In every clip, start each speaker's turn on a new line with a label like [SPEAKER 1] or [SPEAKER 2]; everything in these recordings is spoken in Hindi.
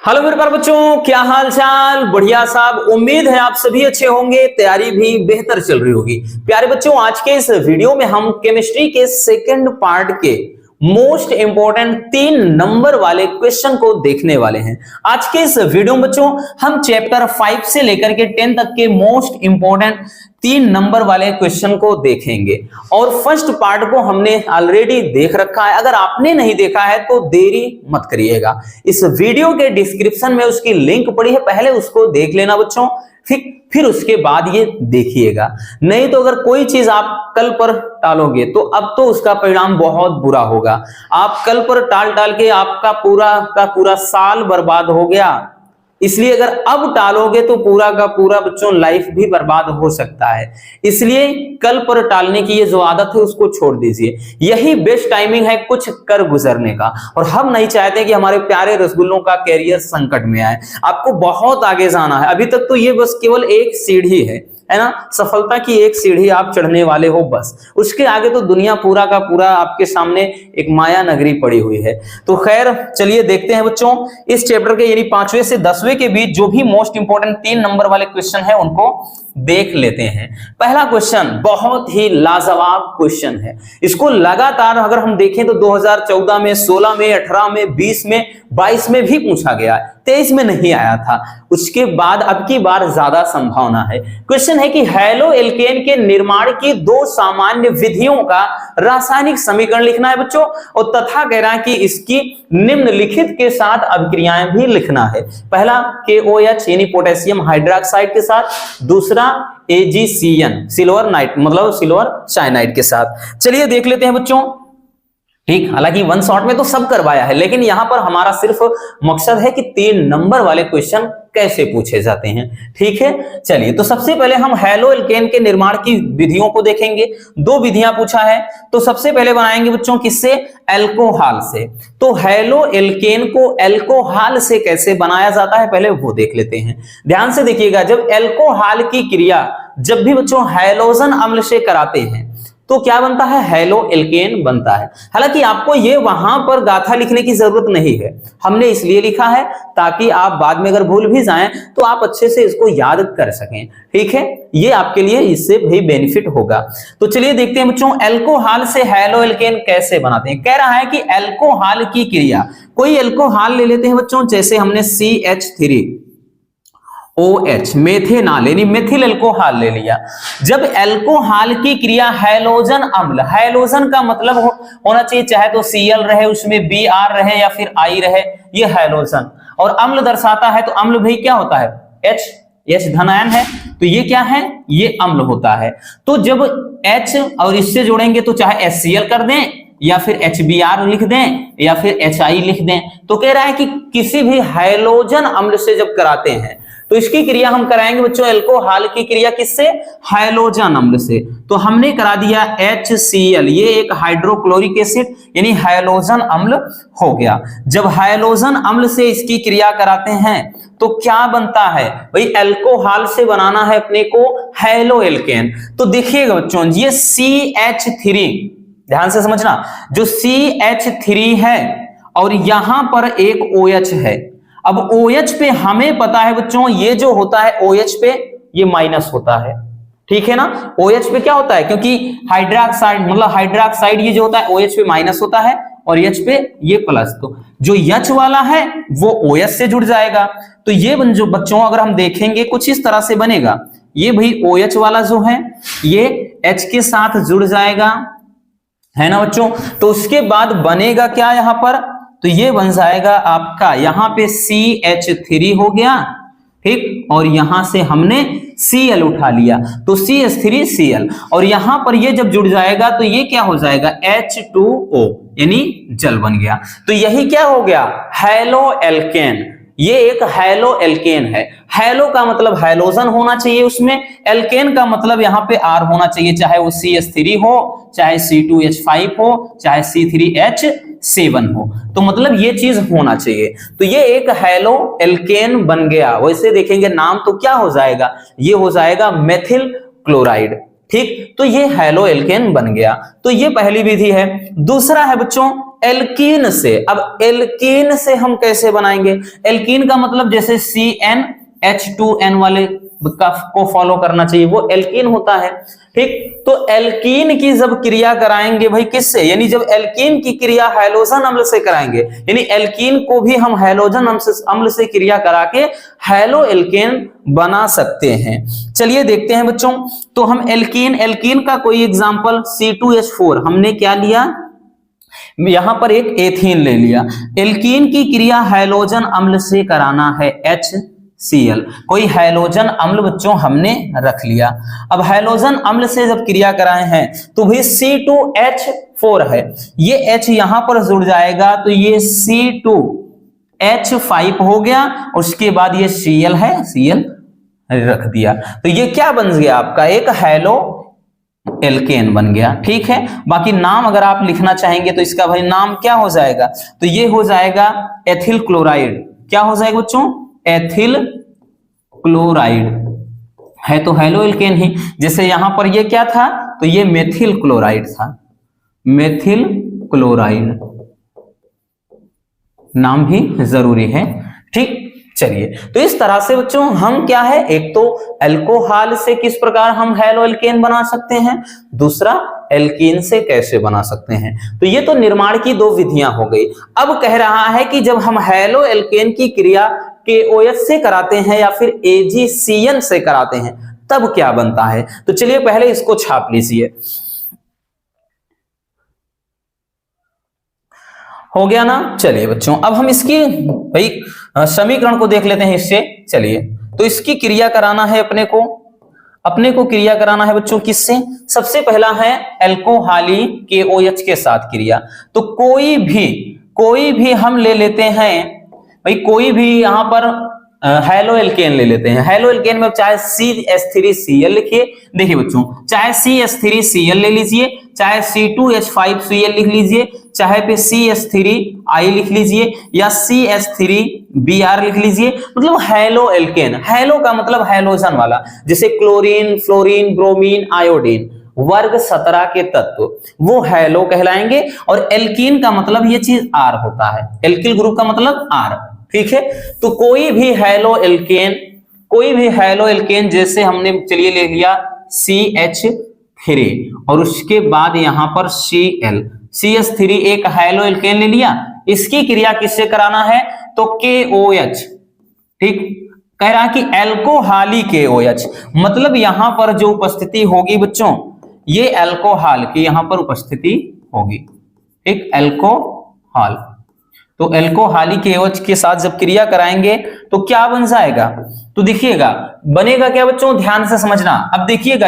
[SPEAKER 1] हेलो मेरे प्यारे बच्चों, क्या हाल चाल। बढ़िया साहब, उम्मीद है आप सभी अच्छे होंगे, तैयारी भी बेहतर चल रही होगी। प्यारे बच्चों, आज के इस वीडियो में हम केमिस्ट्री के सेकंड पार्ट के मोस्ट इंपॉर्टेंट 3 नंबर वाले क्वेश्चन को देखने वाले हैं। आज के इस वीडियो में बच्चों हम चैप्टर 5 से लेकर के 10 तक के मोस्ट इंपॉर्टेंट 3 नंबर वाले क्वेश्चन को देखेंगे और फर्स्ट पार्ट को हमने ऑलरेडी देख रखा है। अगर आपने नहीं देखा है तो देरी मत करिएगा, इस वीडियो के डिस्क्रिप्शन में उसकी लिंक पड़ी है, पहले उसको देख लेना बच्चों, फिर उसके बाद ये देखिएगा। नहीं तो अगर कोई चीज आप कल पर टालोगे तो अब तो उसका परिणाम बहुत बुरा होगा। आप कल पर टाल के आपका पूरा का पूरा साल बर्बाद हो गया, इसलिए अगर अब टालोगे तो पूरा का पूरा बच्चों लाइफ भी बर्बाद हो सकता है। इसलिए कल पर टालने की ये जो आदत है उसको छोड़ दीजिए, यही बेस्ट टाइमिंग है कुछ कर गुजरने का। और हम नहीं चाहते कि हमारे प्यारे रसगुल्लों का कैरियर संकट में आए। आपको बहुत आगे जाना है, अभी तक तो ये बस केवल एक सीढ़ी है ना, सफलता की एक सीढ़ी आप चढ़ने वाले हो बस। उसके आगे तो दुनिया पूरा का पूरा आपके सामने एक माया नगरी पड़ी हुई है। तो खैर चलिए देखते हैं बच्चों, इस चैप्टर के यानी 5वें से 10वें के बीच जो भी मोस्ट इंपॉर्टेंट 3 नंबर वाले क्वेश्चन है उनको देख लेते हैं। पहला क्वेश्चन बहुत ही लाजवाब क्वेश्चन है। इसको लगातार अगर हम देखें तो 2014 में, 16 में, 18 में, 20 में, 22 में भी पूछा गया, 23 में नहीं आया था। उसके बाद अब की बार ज्यादा संभावना है। क्वेश्चन है कि हैलो एल्केन के निर्माण की 2 सामान्य विधियों का रासायनिक समीकरण लिखना है बच्चों, और तथा कह रहा है कि इसकी निम्नलिखित के साथ अभिक्रियाएं भी लिखना है। पहला KOH यानी पोटेशियम हाइड्रोक्साइड के साथ, दूसरा AgCN सिल्वर नाइट मतलब सिल्वर साइनाइड के साथ। चलिए देख लेते हैं बच्चों। ठीक, हालांकि 1 शॉट में तो सब करवाया है, लेकिन यहां पर हमारा सिर्फ मकसद है कि 3 नंबर वाले क्वेश्चन कैसे पूछे जाते हैं। ठीक है, चलिए तो सबसे पहले हम हैलो एल्केन के निर्माण की विधियों को देखेंगे। 2 विधियां पूछा है, तो सबसे पहले बनाएंगे बच्चों किससे? अल्कोहल से। तो हैलो एल्केन को अल्कोहल से कैसे बनाया जाता है पहले वो देख लेते हैं। ध्यान से देखिएगा, जब अल्कोहल की क्रिया जब भी बच्चों हैलोजन अम्ल से कराते हैं तो क्या बनता है? हैलो एल्केन बनता है। हालांकि आपको ये वहां पर गाथा लिखने की जरूरत नहीं है, हमने इसलिए लिखा है ताकि आप बाद में अगर भूल भी जाएं तो आप अच्छे से इसको याद कर सकें। ठीक है, ये आपके लिए इससे भी बेनिफिट होगा। तो चलिए देखते हैं बच्चों अल्कोहल से हैलो एल्केन कैसे बनाते हैं। कह रहा है कि अल्कोहल की क्रिया, कोई अल्कोहल ले लेते हैं बच्चों, जैसे हमने CH3OH मेथेनॉल यानी मेथिल अल्कोहल ले लिया। जब अल्कोहल की क्रिया हैलोजन अम्ल, हैलोजन का मतलब होना चाहिए चाहे तो Cl रहे, उसमें Br रहे या फिर I रहे, ये हैलोजन। और अम्ल दर्शाता है तो अम्ल भी क्या होता है? H धनायन है, तो ये क्या है? ये अम्ल होता है। तो जब H और इससे जोड़ेंगे तो चाहे HCl कर दें या फिर HBr लिख दें या फिर HI लिख दें। तो कह रहा है कि किसी भी हैलोजन अम्ल से जब कराते हैं तो इसकी क्रिया हम कराएंगे बच्चों अल्कोहल की क्रिया किससे? हैलोजन अम्ल से। तो हमने करा दिया HCl, ये एक हाइड्रोक्लोरिक एसिड यानी हैलोजन अम्ल हो गया। जब हैलोजन अम्ल से इसकी क्रिया कराते हैं तो क्या बनता है? भाई अल्कोहल से बनाना है अपने को हैलो एल्केन। तो देखिएगा बच्चों, ये CH3, ध्यान से समझना, जो CH3 है और यहां पर एक OH है। अब OH पे हमें पता है बच्चों, ये जो होता है OH पे ये माइनस होता है। ठीक है ना, OH पे क्या होता है? क्योंकि हाइड्रोक्साइड मतलब हाइड्रोक्साइड ये जो होता है OH पे माइनस होता है और H पे ये प्लस। तो जो H वाला है वो OH से जुड़ जाएगा। तो ये जो बच्चों अगर हम देखेंगे कुछ इस तरह से बनेगा। ये भाई OH वाला जो है ये H के साथ जुड़ जाएगा, है ना बच्चों। तो उसके बाद बनेगा क्या यहाँ पर? तो ये बन जाएगा आपका यहाँ पे CH3 हो गया, ठीक, और यहां से हमने Cl उठा लिया तो CH3Cl, और यहां पर ये जब जुड़ जाएगा तो ये क्या हो जाएगा? H2O यानी जल बन गया। तो यही क्या हो गया? Halo alkane. ये एक हैलो एल्केन है। हैलो का मतलब हैलोजन होना चाहिए उसमें, एल्केन का मतलब यहाँ पे R होना चाहिए, चाहे वो CH3 हो, चाहे C2H5 हो, चाहे C3H7 हो। तो मतलब ये चीज होना चाहिए। तो ये एक हैलो एल्केन बन गया। वैसे देखेंगे नाम तो क्या हो जाएगा? ये हो जाएगा मेथिल क्लोराइड। ठीक, तो ये हेलो एल्केन बन गया। तो ये पहली विधि है। दूसरा है बच्चों एल्कीन से। अब एल्कीन से हम कैसे बनाएंगे? एल्कीन का मतलब जैसे CnH2n वाले को फॉलो करना चाहिए, वो एल्कीन होता है। ठीक, तो एल्कीन की जब क्रिया कराएंगे भाई किससे, यानी जब एल्कीन की क्रिया हैलोजन अम्ल से कराएंगे, यानी एल्कीन को भी हम हैलोजन अम्ल से क्रिया करा के हैलो एल्केन बना सकते हैं। चलिए देखते हैं बच्चों। तो हम एल्कीन का कोई एग्जांपल C2H4 हमने क्या लिया, यहां पर एक एथीन ले लिया। एल्कीन की क्रिया हैलोजन अम्ल से कराना है HCl, कोई हैलोजन अम्ल बच्चों हमने रख लिया। अब हैलोजन अम्ल से जब क्रिया कराए हैं तो भी C2H4 है, ये H यहां पर जुड़ जाएगा तो ये C2H5 हो गया, उसके बाद ये Cl है, Cl रख दिया, तो ये क्या बन गया आपका, एक हैलो एल्केन बन गया। ठीक है, बाकी नाम अगर आप लिखना चाहेंगे तो इसका भाई नाम क्या हो जाएगा, तो ये हो जाएगा एथिल क्लोराइड। क्या हो जाएगा बच्चों, एथिल क्लोराइड है तो हैलो एल्केन ही। जैसे यहां पर ये क्या था, तो ये मेथिल क्लोराइड था, मेथिल क्लोराइड नाम भी जरूरी है। ठीक, चलिए, तो इस तरह से बच्चों हम क्या है, एक तो अल्कोहल से किस प्रकार हम हैलो एल्केन बना सकते हैं, दूसरा एल्कीन से कैसे बना सकते हैं। तो ये तो निर्माण की दो विधियां हो गई। अब कह रहा है कि जब हम हैलो एल्केन की क्रिया KOH से कराते हैं या फिर AgCN से कराते हैं तब क्या बनता है। तो चलिए पहले इसको छाप लीजिए, हो गया ना। चलिए बच्चों अब हम इसकी भाई समीकरण को देख लेते हैं इससे। चलिए, तो इसकी क्रिया कराना है अपने को क्रिया कराना है बच्चों किससे, सबसे पहला है अल्कोहली KOH के साथ क्रिया। तो कोई भी हम ले लेते हैं भाई, कोई भी यहां पर हैलो एल्केन ले लेते हैं। हैलो एल्केन में चाहे CH3Cl लिखिए, देखिए बच्चों चाहे CH3Cl ले लीजिए, चाहे C2H5Cl लिख लीजिए, चाहे पे CH3I लिख लीजिए या CH3Br लिख लीजिए, मतलब हैलो एल्केन। हैलो का मतलब हैलोजन वाला, जैसे क्लोरीन, फ्लोरीन, ब्रोमीन, आयोडीन, वर्ग 17 के तत्व वो हैलो कहलाएंगे। और एल्कीन का मतलब ये चीज R होता है, एल्किल ग्रुप का मतलब R। ठीक है, तो कोई भी हैलो एल्केन जैसे हमने चलिए ले लिया CH3 और उसके बाद यहां पर CH3 एक हैलो एल्केन ले लिया, इसकी क्रिया किससे कराना है, तो KOH। ठीक, कह रहा है कि अल्कोहली KOH, मतलब यहां पर जो उपस्थिति होगी बच्चों, ये अल्कोहल की यहां पर उपस्थिति होगी। एक अल्कोहल, तो अल्कोहली KOH के साथ जब क्रिया कराएंगे तो क्या बन जाएगा, तो देखिएगा बनेगा क्या बच्चों, ध्यान से समझना। अब देखिएगा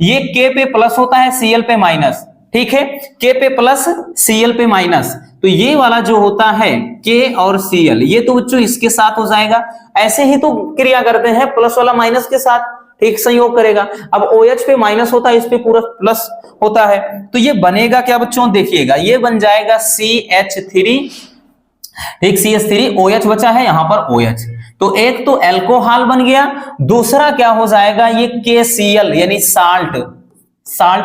[SPEAKER 1] ये K पे प्लस होता है, Cl पे माइनस। ठीक है, K पे प्लस Cl पे माइनस, तो ये वाला जो होता है K और Cl, ये तो बच्चों इसके साथ हो जाएगा। ऐसे ही तो क्रिया करते हैं प्लस वाला माइनस के साथ, ठीक, संयोग करेगा। अब OH पे माइनस होता है, इस पे पूरा प्लस होता है, तो ये बनेगा क्या बच्चों, देखिएगा ये बन जाएगा CH3। ठीक, CH3 OH बचा है यहां पर OH, तो एक तो अल्कोहल बन गया, दूसरा क्या हो जाएगा, ये KCl यानी साल्ट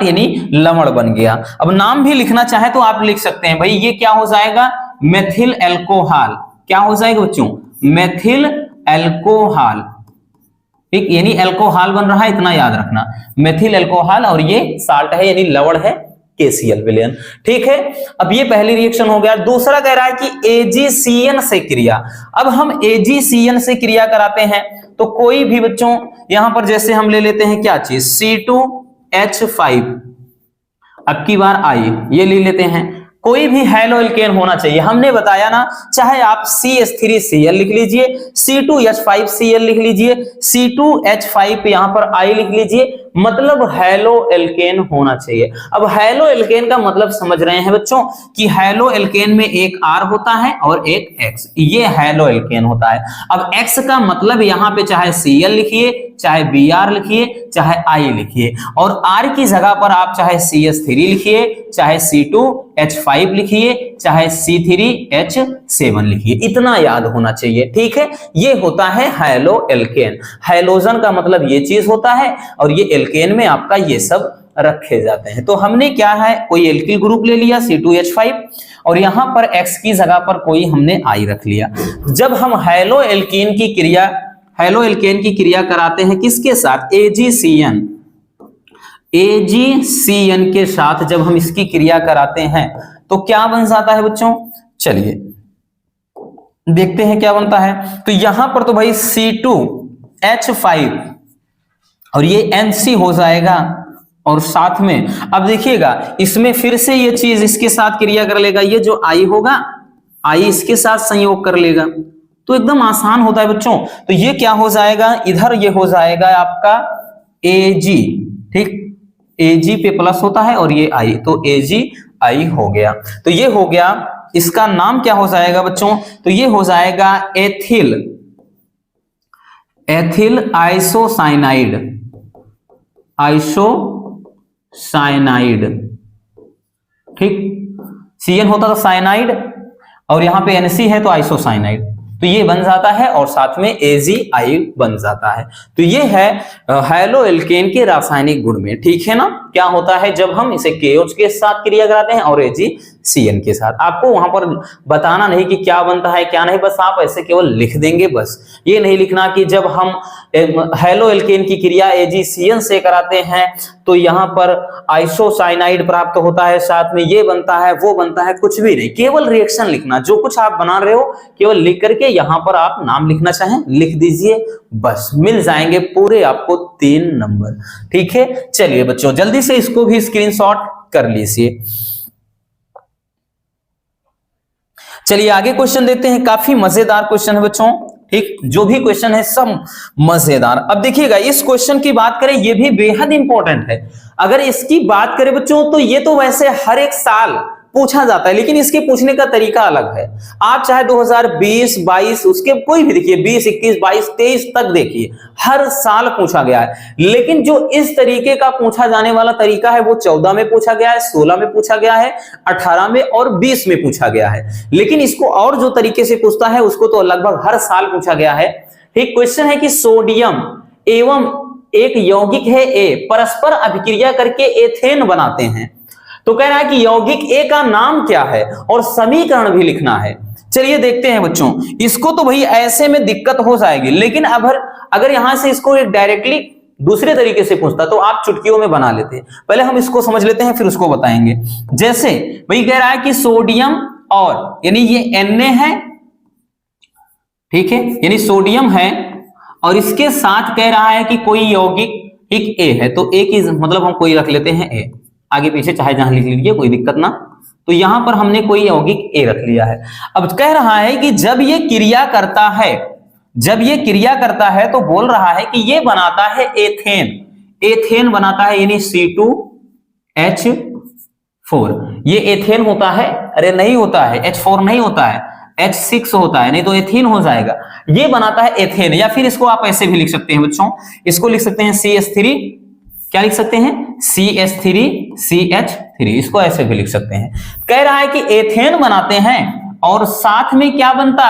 [SPEAKER 1] यानी लवण बन गया। अब नाम भी लिखना चाहे तो आप लिख सकते हैं भाई, ये क्या हो जाएगा, मेथिल अल्कोहल। क्या हो जाएगा बच्चों, मेथिल अल्कोहल। ठीक, यानी अल्कोहल बन रहा है, इतना याद रखना, मेथिल अल्कोहल, और ये साल्ट है यानी लवण है, KCl विलयन। ठीक है, अब ये पहली रिएक्शन हो गया। दूसरा कह रहा है कि AgCN से क्रिया। अब हम AgCN से क्रिया कराते हैं तो कोई भी बच्चों यहां पर जैसे हम ले लेते हैं क्या चीज, C2H5, अब की बार I ये ले लेते हैं। कोई भी हैलो एल्केन होना चाहिए, हमने बताया ना, चाहे आप CH3Cl लिख लीजिए, C2H5Cl लिख लीजिए, C2H5 यहां पर I लिख लीजिए, मतलब हैलो एल्केन होना चाहिए। अब हैलो एल्केन का मतलब समझ रहे हैं बच्चों कि हैलो एल्केन में एक R होता है और एक X, ये हैलो एल्केन होता है। अब X का मतलब यहां पे चाहे Cl लिखिए, चाहे Br लिखिए, चाहे I लिखिए, और R की जगह पर आप चाहे CH3 लिखिए, चाहे C2H5 लिखिए, चाहे C3H7 लिखिए, इतना याद होना चाहिए। ठीक है, ये होता है हैलो एल्केन। हैलोजन का मतलब ये चीज होता है और ये एल्केन में आपका ये सब रखे जाते हैं। तो हमने क्या है, कोई एल्किल ग्रुप ले लिया C2H5 और यहां पर X की जगह पर कोई हमने I रख लिया। जब हम हैलो एल्केन की क्रिया कराते हैं किसके साथ, AgCN के साथ जब हम इसकी क्रिया कराते हैं तो क्या बन जाता है बच्चों, चलिए देखते हैं क्या बनता है। तो यहां पर तो भाई C2H5 और ये NC हो जाएगा और साथ में अब देखिएगा इसमें फिर से ये चीज इसके साथ क्रिया कर लेगा, ये जो I होगा I इसके साथ संयोग कर लेगा, तो एकदम आसान होता है बच्चों। तो ये क्या हो जाएगा, इधर ये हो जाएगा आपका Ag, ठीक, Ag पे प्लस होता है और ये I, तो AgI हो गया। तो ये हो गया, इसका नाम क्या हो जाएगा बच्चों, तो ये हो जाएगा एथिल आइसोसाइनाइड, ठीक, CN होता था साइनाइड और यहां पे NC है तो आइसोसाइनाइड, तो ये बन जाता है और साथ में AgI बन जाता है। तो ये है हैलो एल्केन के रासायनिक गुण में, ठीक है ना, क्या होता है जब हम इसे KOH के साथ क्रिया कराते हैं और AgCN के साथ। आपको वहां पर बताना नहीं कि क्या बनता है क्या नहीं, बस आप ऐसे केवल लिख देंगे, बस ये नहीं लिखना कि जब हम हैलो एल्केन की क्रिया AgCN से कराते हैं तो यहाँ पर आइसोसाइनाइड प्राप्त होता है, साथ में ये बनता है वो बनता है, कुछ भी नहीं, केवल रिएक्शन लिखना, जो कुछ आप बना रहे हो केवल लिख करके यहाँ पर आप नाम लिखना चाहें लिख दीजिए, बस मिल जाएंगे पूरे आपको 3 नंबर, ठीक है। चलिए बच्चों जल्दी से इसको भी स्क्रीनशॉट कर लीजिए। चलिए आगे क्वेश्चन देते हैं, काफी मजेदार क्वेश्चन है बच्चों, ठीक, जो भी क्वेश्चन है सब मजेदार। अब देखिएगा इस क्वेश्चन की बात करें, ये भी बेहद इंपॉर्टेंट है। अगर इसकी बात करें बच्चों तो ये तो वैसे हर एक साल पूछा जाता है, लेकिन इसके पूछने का तरीका अलग है। आप चाहे 2020, 22 उसके कोई भी देखिए 20, 21, 22, 23 तक देखिए, हर साल पूछा गया है। लेकिन जो इस तरीके का पूछा जाने वाला तरीका है वो 14 में पूछा गया है, 16 में पूछा गया है, 18 में और 20 में पूछा गया है। लेकिन इसको और जो तरीके से पूछता है उसको तो लगभग हर साल पूछा गया है। ठीक, क्वेश्चन है कि सोडियम एवं एक यौगिक है A परस्पर अभिक्रिया करके एथेन बनाते हैं। तो कह रहा है कि यौगिक A का नाम क्या है और समीकरण भी लिखना है। चलिए देखते हैं बच्चों, इसको तो भाई ऐसे में दिक्कत हो जाएगी, लेकिन अगर यहां से इसको एक डायरेक्टली दूसरे तरीके से पूछता तो आप चुटकियों में बना लेते हैं। पहले हम इसको समझ लेते हैं फिर उसको बताएंगे। जैसे भाई कह रहा है कि सोडियम और यानी ये Na है, ठीक है, यानी सोडियम है और इसके साथ कह रहा है कि कोई यौगिक एक A है, तो A की मतलब हम कोई रख लेते हैं A, आगे पीछे चाहे जहां लिख लीजिए कोई दिक्कत ना। तो यहां पर हमने कोई यौगिक A रख लिया है। अब कह रहा है कि जब ये क्रिया करता है तो बोल रहा है कि ये बनाता है एथेन बनाता है, यानी C2H4। ये एथेन होता है, अरे नहीं होता है, H4 नहीं होता है, H6 होता है, नहीं तो एथीन हो जाएगा। ये बनाता है एथेन, या फिर इसको आप ऐसे भी लिख सकते हैं बच्चों, इसको लिख सकते हैं CH3, क्या लिख सकते हैं CH3CH3, इसको ऐसे भी लिख सकते हैं। कह रहा है कि एथेन बनाते हैं और साथ में क्या बनता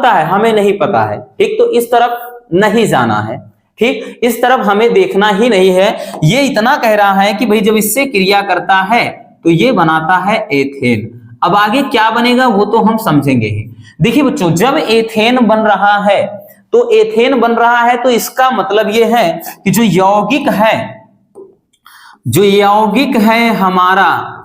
[SPEAKER 1] है हमें नहीं पता है, ठीक, तो इस तरफ नहीं जाना है, ठीक, इस तरफ हमें देखना ही नहीं है। ये इतना कह रहा है कि भाई जब इससे क्रिया करता है तो ये बनाता है एथेन। अब आगे क्या बनेगा वो तो हम समझेंगे ही। देखिए बच्चों, जब एथेन बन रहा है तो इसका मतलब ये है कि जो यौगिक है हमारा,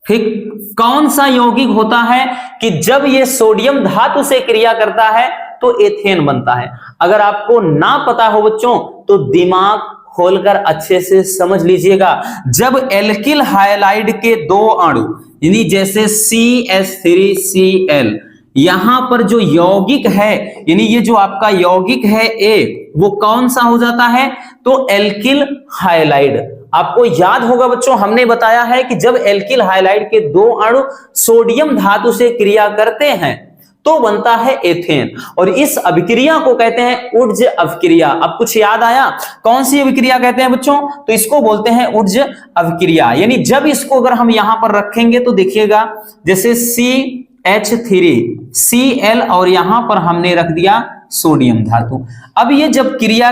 [SPEAKER 1] ठीक, कौन सा यौगिक होता है कि जब ये सोडियम धातु से क्रिया करता है तो एथेन बनता है। अगर आपको ना पता हो बच्चों तो दिमाग खोलकर अच्छे से समझ लीजिएगा। जब एल्किल हाइलाइड के 2 अणु यानी जैसे CH3Cl, यहां पर जो यौगिक है यानी ये जो आपका यौगिक है A, वो कौन सा हो जाता है, तो एल्किल हाइलाइड। आपको याद होगा बच्चों, हमने बताया है कि जब एल्किल हाइलाइड के 2 अणु सोडियम धातु से क्रिया करते हैं तो बनता है एथेन, और इस अभिक्रिया को कहते हैं ऊर्ज अभिक्रिया। अब कुछ याद आया, कौन सी अभिक्रिया कहते हैं बच्चों, तो इसको बोलते हैं ऊर्ज अभिक्रिया। यानी जब इसको अगर हम यहां पर रखेंगे तो देखिएगा जैसे CH3Cl और यहां पर हमने रख दिया सोडियम धातु। अब ये जब क्रिया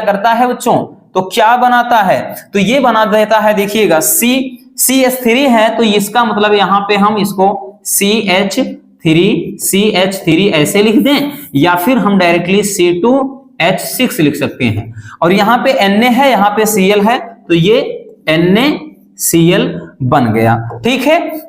[SPEAKER 1] करता है बच्चों तो क्या बनाता है, तो ये बना देता है, देखिएगा CH3 है तो इसका मतलब यहां पे हम इसको CH3 ऐसे लिख दें, या फिर हम डायरेक्टली C2H6 लिख सकते हैं। और यहाँ पे Na है, यहाँ पे Cl है, तो ये NaCl बन गया। ठीक है,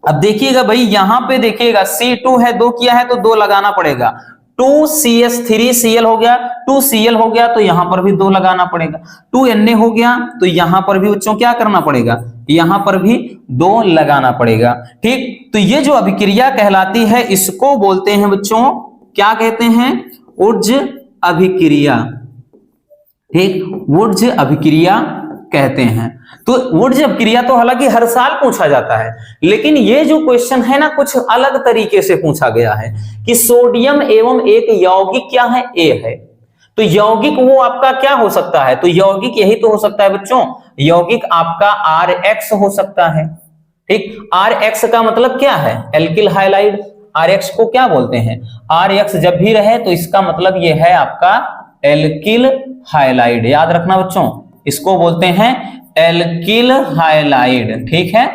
[SPEAKER 1] अब देखिएगा भाई, यहां पे देखिएगा C2 है, 2 किया है तो 2 लगाना पड़ेगा, 2CH3Cl हो गया, 2Cl हो गया तो यहां पर भी 2 लगाना पड़ेगा, 2Na हो गया तो यहां पर भी बच्चों क्या करना पड़ेगा, यहां पर भी 2 लगाना पड़ेगा। ठीक, तो ये जो अभिक्रिया कहलाती है इसको बोलते हैं बच्चों, क्या कहते हैं, ऊर्ज अभिक्रिया। ठीक, ऊर्ज अभिक्रिया कहते हैं। तो ऊर्ज अभिक्रिया तो हालांकि हर साल पूछा जाता है, लेकिन ये जो क्वेश्चन है ना कुछ अलग तरीके से पूछा गया है कि सोडियम एवं एक यौगिक क्या है, A है, तो यौगिक वो आपका क्या हो सकता है, तो यौगिक यही तो हो सकता है बच्चों, यौगिक आपका RX हो सकता है। ठीक, RX का मतलब क्या है, एल्किल हाइलाइड। RX को क्या बोलते हैं, RX जब भी रहे तो इसका मतलब ये है आपका एल्किल हाइलाइड। याद रखना बच्चों, इसको बोलते हैं एल्किल हाइलाइड। ठीक है,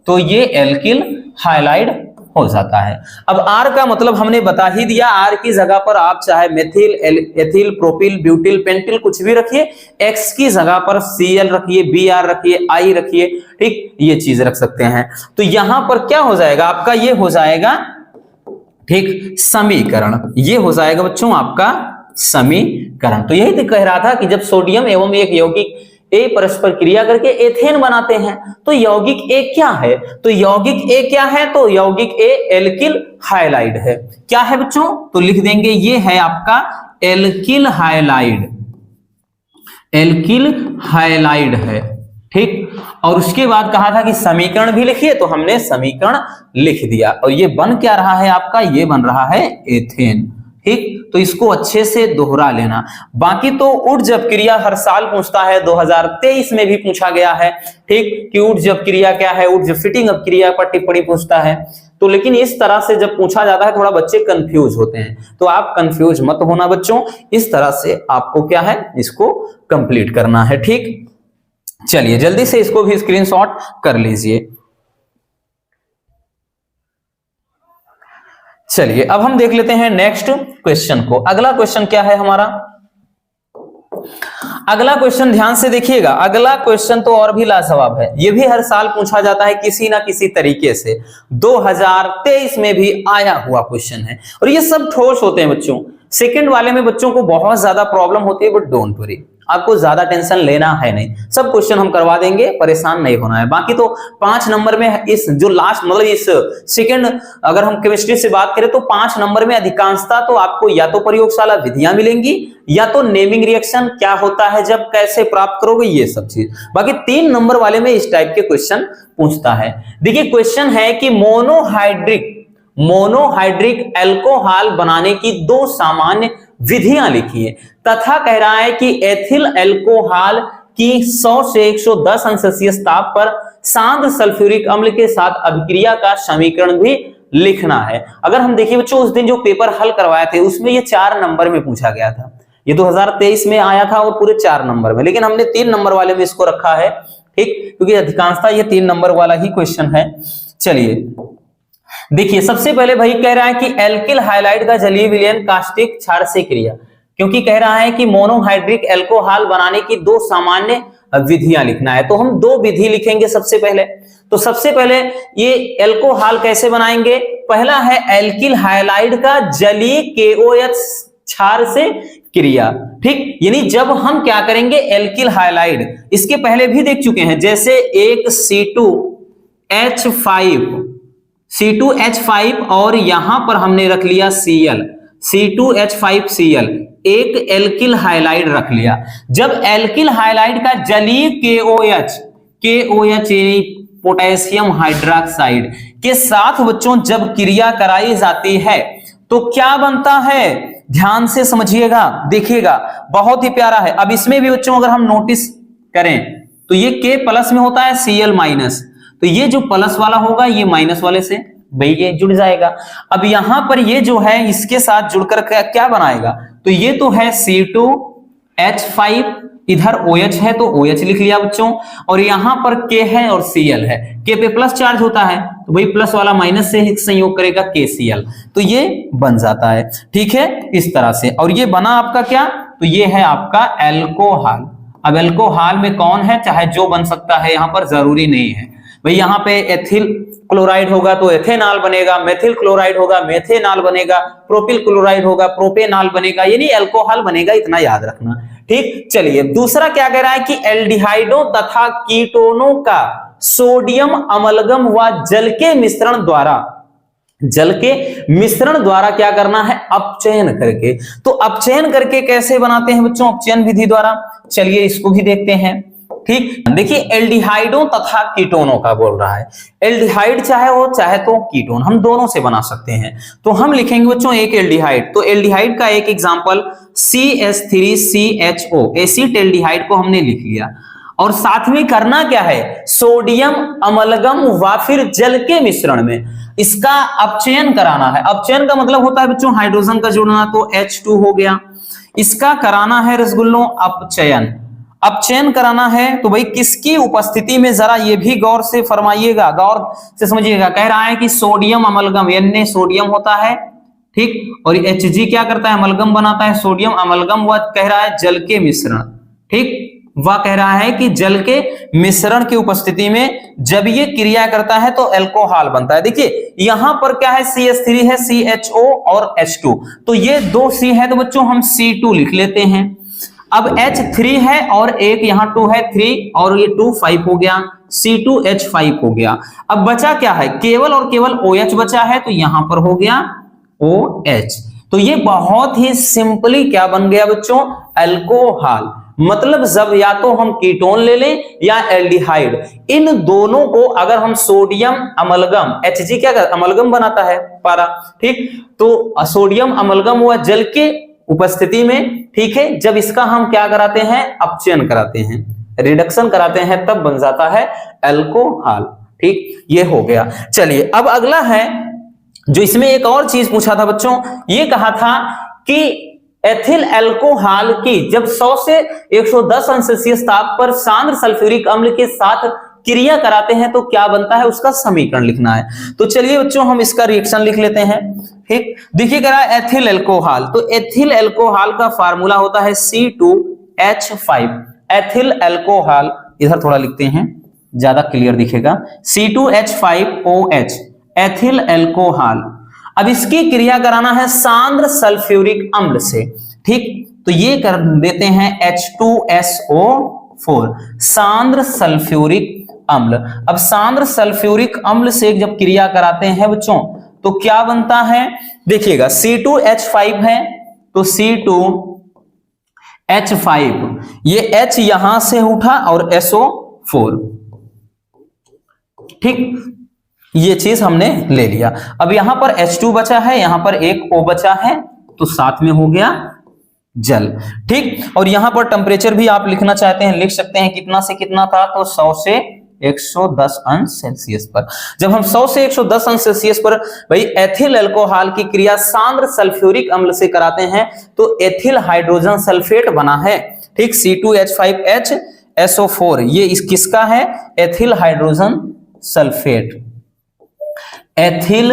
[SPEAKER 1] तो ये एल्किल हाइलाइड हो जाता है। अब R का मतलब हमने बता ही दिया, R की जगह पर आप चाहे methyl, ethyl, propyl, butyl, pentyl कुछ भी रखिए, X की जगह पर Cl रखिए, Br रखिए, I रखिए। ठीक, ये चीज रख सकते हैं। तो यहां पर क्या हो जाएगा आपका, ये हो जाएगा, ठीक, समीकरण, ये हो जाएगा बच्चों आपका समीकरण। तो यही तो कह रहा था कि जब सोडियम एवं एक यौगिक A परस्पर क्रिया करके एथेन बनाते हैं तो यौगिक A क्या है, तो यौगिक A क्या है, तो यौगिक A एल्किल हाइलाइड है। क्या है बच्चों, तो लिख देंगे ये है आपका एल्किल हाइलाइड, एल्किल हाइलाइड है। ठीक, और उसके बाद कहा था कि समीकरण भी लिखिए, तो हमने समीकरण लिख दिया, और ये बन क्या रहा है आपका, ये बन रहा है एथेन। ठीक, तो इसको अच्छे से दोहरा लेना। बाकी तो ऊर्ज अपक्रिया हर साल पूछता है, 2023 में भी पूछा गया है। ठीक, कि ऊर्ज अपक्रिया क्या है, ऊर्ज फिटिंग अपक्रिया पर टिप्पणी पूछता है। तो लेकिन इस तरह से जब पूछा जाता है थोड़ा बच्चे कंफ्यूज होते हैं, तो आप कंफ्यूज मत होना बच्चों, इस तरह से आपको क्या है, इसको कंप्लीट करना है। ठीक, चलिए जल्दी से इसको भी स्क्रीनशॉट कर लीजिए। चलिए अब हम देख लेते हैं नेक्स्ट क्वेश्चन को। अगला क्वेश्चन क्या है हमारा, अगला क्वेश्चन ध्यान से देखिएगा, अगला क्वेश्चन तो और भी लाजवाब है, ये भी हर साल पूछा जाता है किसी ना किसी तरीके से, 2023 में भी आया हुआ क्वेश्चन है, और ये सब ठोस होते हैं बच्चों। सेकंड वाले में बच्चों को बहुत ज्यादा प्रॉब्लम होती है, बट डोंट वरी, आपको ज्यादा टेंशन लेना है नहीं, सब क्वेश्चन हम करवा देंगे, परेशान नहीं होना है। बाकी तो 5 नंबर में इस जो लास्ट मतलब इस सेकंड, अगर हम केमिस्ट्री से बात करें तो 5 नंबर में अधिकांशता तो आपको या तो प्रयोगशाला विधियां मिलेंगी, या तो नेमिंग रिएक्शन क्या होता है, जब कैसे प्राप्त करोगे, ये सब चीज। बाकी 3 नंबर वाले में इस टाइप के क्वेश्चन पूछता है। देखिए क्वेश्चन है कि मोनोहाइड्रिक अल्कोहल बनाने की 2 सामान्य विधियां लिखिए, तथा कह रहा है कि एथिल अल्कोहल की 100 से 110 अंश सेल्सियस ताप पर शांत सल्फ्यूरिक अम्ल के साथ अभिक्रिया का समीकरण भी लिखना है। अगर हम देखिए बच्चों, उस दिन जो पेपर हल करवाए थे उसमें ये 4 नंबर में पूछा गया था, ये 2023 में आया था और पूरे 4 नंबर में, लेकिन हमने 3 नंबर वाले में इसको रखा है। ठीक, क्योंकि अधिकांशता ये 3 नंबर वाला ही क्वेश्चन है। चलिए देखिए, सबसे पहले भाई कह रहा है कि एल्किल हाइलाइड का जलीय विलयन कास्टिक क्षार से क्रिया, क्योंकि कह रहा है कि मोनोहाइड्रिक अल्कोहल बनाने की 2 सामान्य विधियां लिखना है, तो हम 2 विधि लिखेंगे सबसे पहले। तो सबसे पहले ये अल्कोहल कैसे बनाएंगे, पहला है एल्किल हाइलाइड का जलीय KOH क्षार से क्रिया। ठीक, यानी जब हम क्या करेंगे, एल्किल हाइलाइड इसके पहले भी देख चुके हैं, जैसे एक C2H5 और यहां पर हमने रख लिया Cl, C2H5Cl, एक एल्किल हाइलाइड रख लिया। जब एल्किल हाइलाइड का जलीय KOH पोटेशियम हाइड्रोक्साइड के साथ बच्चों जब क्रिया कराई जाती है तो क्या बनता है, ध्यान से समझिएगा, देखिएगा, बहुत ही प्यारा है। अब इसमें भी बच्चों अगर हम नोटिस करें तो ये K प्लस में होता है Cl माइनस, तो ये जो प्लस वाला होगा ये माइनस वाले से भाई ये जुड़ जाएगा। अब यहां पर ये जो है इसके साथ जुड़कर क्या बनाएगा, तो ये तो है C2H5, इधर OH है तो OH लिख लिया बच्चों, और यहां पर K है और Cl है, K पे प्लस चार्ज होता है तो वही प्लस वाला माइनस से ही संयोग करेगा KCl, तो ये बन जाता है। ठीक है, इस तरह से। और ये बना आपका क्या, तो ये है आपका एल्कोहल। अब एल्कोहल में कौन है, चाहे जो बन सकता है, यहां पर जरूरी नहीं है भाई। यहाँ पे एथिल क्लोराइड होगा तो एथेनॉल बनेगा, मेथिल क्लोराइड होगा मेथेनॉल बनेगा, प्रोपिल क्लोराइड होगा प्रोपेनॉल बनेगा, यानी अल्कोहल बनेगा, इतना याद रखना। ठीक, चलिए दूसरा क्या कह रहा है कि एल्डिहाइडों तथा कीटोनों का सोडियम अमलगम व जल के मिश्रण द्वारा क्या करना है, अपचयन करके। तो अपचयन करके कैसे बनाते हैं बच्चों, अपचयन विधि द्वारा। चलिए इसको भी देखते हैं। ठीक, देखिए एल्डिहाइडों तथा कीटोनों का बोल रहा है। एल्डिहाइड चाहे हो चाहे तो कीटोन, हम दोनों से बना सकते हैं। तो हम लिखेंगे बच्चों एक एल्डिहाइड, तो एल्डिहाइड का एक एग्जांपल CH3CHO, एसिटेल्डिहाइड को हमने लिख लिया। और साथ में करना क्या है, सोडियम अमलगम व फिर जल के मिश्रण में इसका अपचयन कराना है। अपचयन का मतलब होता है बच्चों हाइड्रोजन का जुड़ना, तो H2 हो गया। इसका कराना है रसगुल्लों अपचयन, अपचयन कराना है तो भाई किसकी उपस्थिति में, जरा ये भी गौर से फरमाइएगा, गौर से समझिएगा। कह रहा है कि सोडियम अमलगम, Na सोडियम होता है, ठीक, और Hg क्या करता है, अमलगम बनाता है, सोडियम अमलगम। वह कह रहा है जल के मिश्रण, ठीक, वह कह रहा है कि जल के मिश्रण की उपस्थिति में जब ये क्रिया करता है तो अल्कोहल बनता है। देखिए यहां पर क्या है, CH3 है, CHO और H2, तो ये दो C है तो बच्चों हम C2 लिख लेते हैं। अब H3 है और एक यहाँ 2 है, 3 और ये 2 5 हो गया, C2H5 हो गया। अब बचा क्या है, केवल और केवल OH बचा है, तो यहां पर हो गया OH। तो ये बहुत ही सिंपली क्या बन गया बच्चों, अल्कोहल। मतलब जब या तो हम कीटोन ले लें या एल्डिहाइड, इन दोनों को अगर हम सोडियम अमलगम, Hg क्या कर अमलगम बनाता है पारा, ठीक, तो सोडियम अमलगम हुआ जल के उपस्थिति में, ठीक है, जब इसका हम क्या कराते हैं, अपचयन कराते हैं, रिडक्शन कराते हैं, तब बन जाता है अल्कोहल। ठीक, ये हो गया। चलिए अब अगला है, जो इसमें एक और चीज पूछा था बच्चों, ये कहा था कि एथिल अल्कोहल की जब 100 से 110 अंश सेल्सियस ताप पर सांद्र सल्फ्यूरिक अम्ल के साथ क्रिया कराते हैं तो क्या बनता है, उसका समीकरण लिखना है। तो चलिए बच्चों हम इसका रिएक्शन लिख लेते हैं। ठीक, देखिए कह रहा है एथिल अल्कोहल, तो एथिल अल्कोहल का फार्मूला होता है C2H5। एथिल अल्कोहल इधर थोड़ा लिखते हैं, ज्यादा क्लियर दिखेगा, C2H5OH एथिल अल्कोहल। अब इसकी क्रिया कराना है सांद्र सल्फ्यूरिक अम्ल से, ठीक, तो ये कर देते हैं H2SO4 सांद्र सल्फ्यूरिक अम्ल। अब सांद्र सल्फ्यूरिक अम्ल से जब क्रिया कराते हैं बच्चों तो क्या बनता है, देखिएगा C2H5 है तो C2H5, ये H यहां से उठा और SO4, ठीक, ये चीज हमने ले लिया। अब यहां पर H2 बचा है, यहां पर एक O बचा है, तो साथ में हो गया जल। ठीक, और यहां पर टेम्परेचर भी आप लिखना चाहते हैं लिख सकते हैं, कितना से कितना था, तो 100 से 110 अंश सेल्सियस पर। जब हम 100 से 110 अंश सेल्सियस पर भाई एथिल अल्कोहल की क्रिया सांद्र सल्फ्यूरिक अम्ल से कराते हैं तो एथिल हाइड्रोजन सल्फेट बना है। ठीक, C2H5HSO4 ये इस किसका है, ethyl hydrogen sulphate, ethyl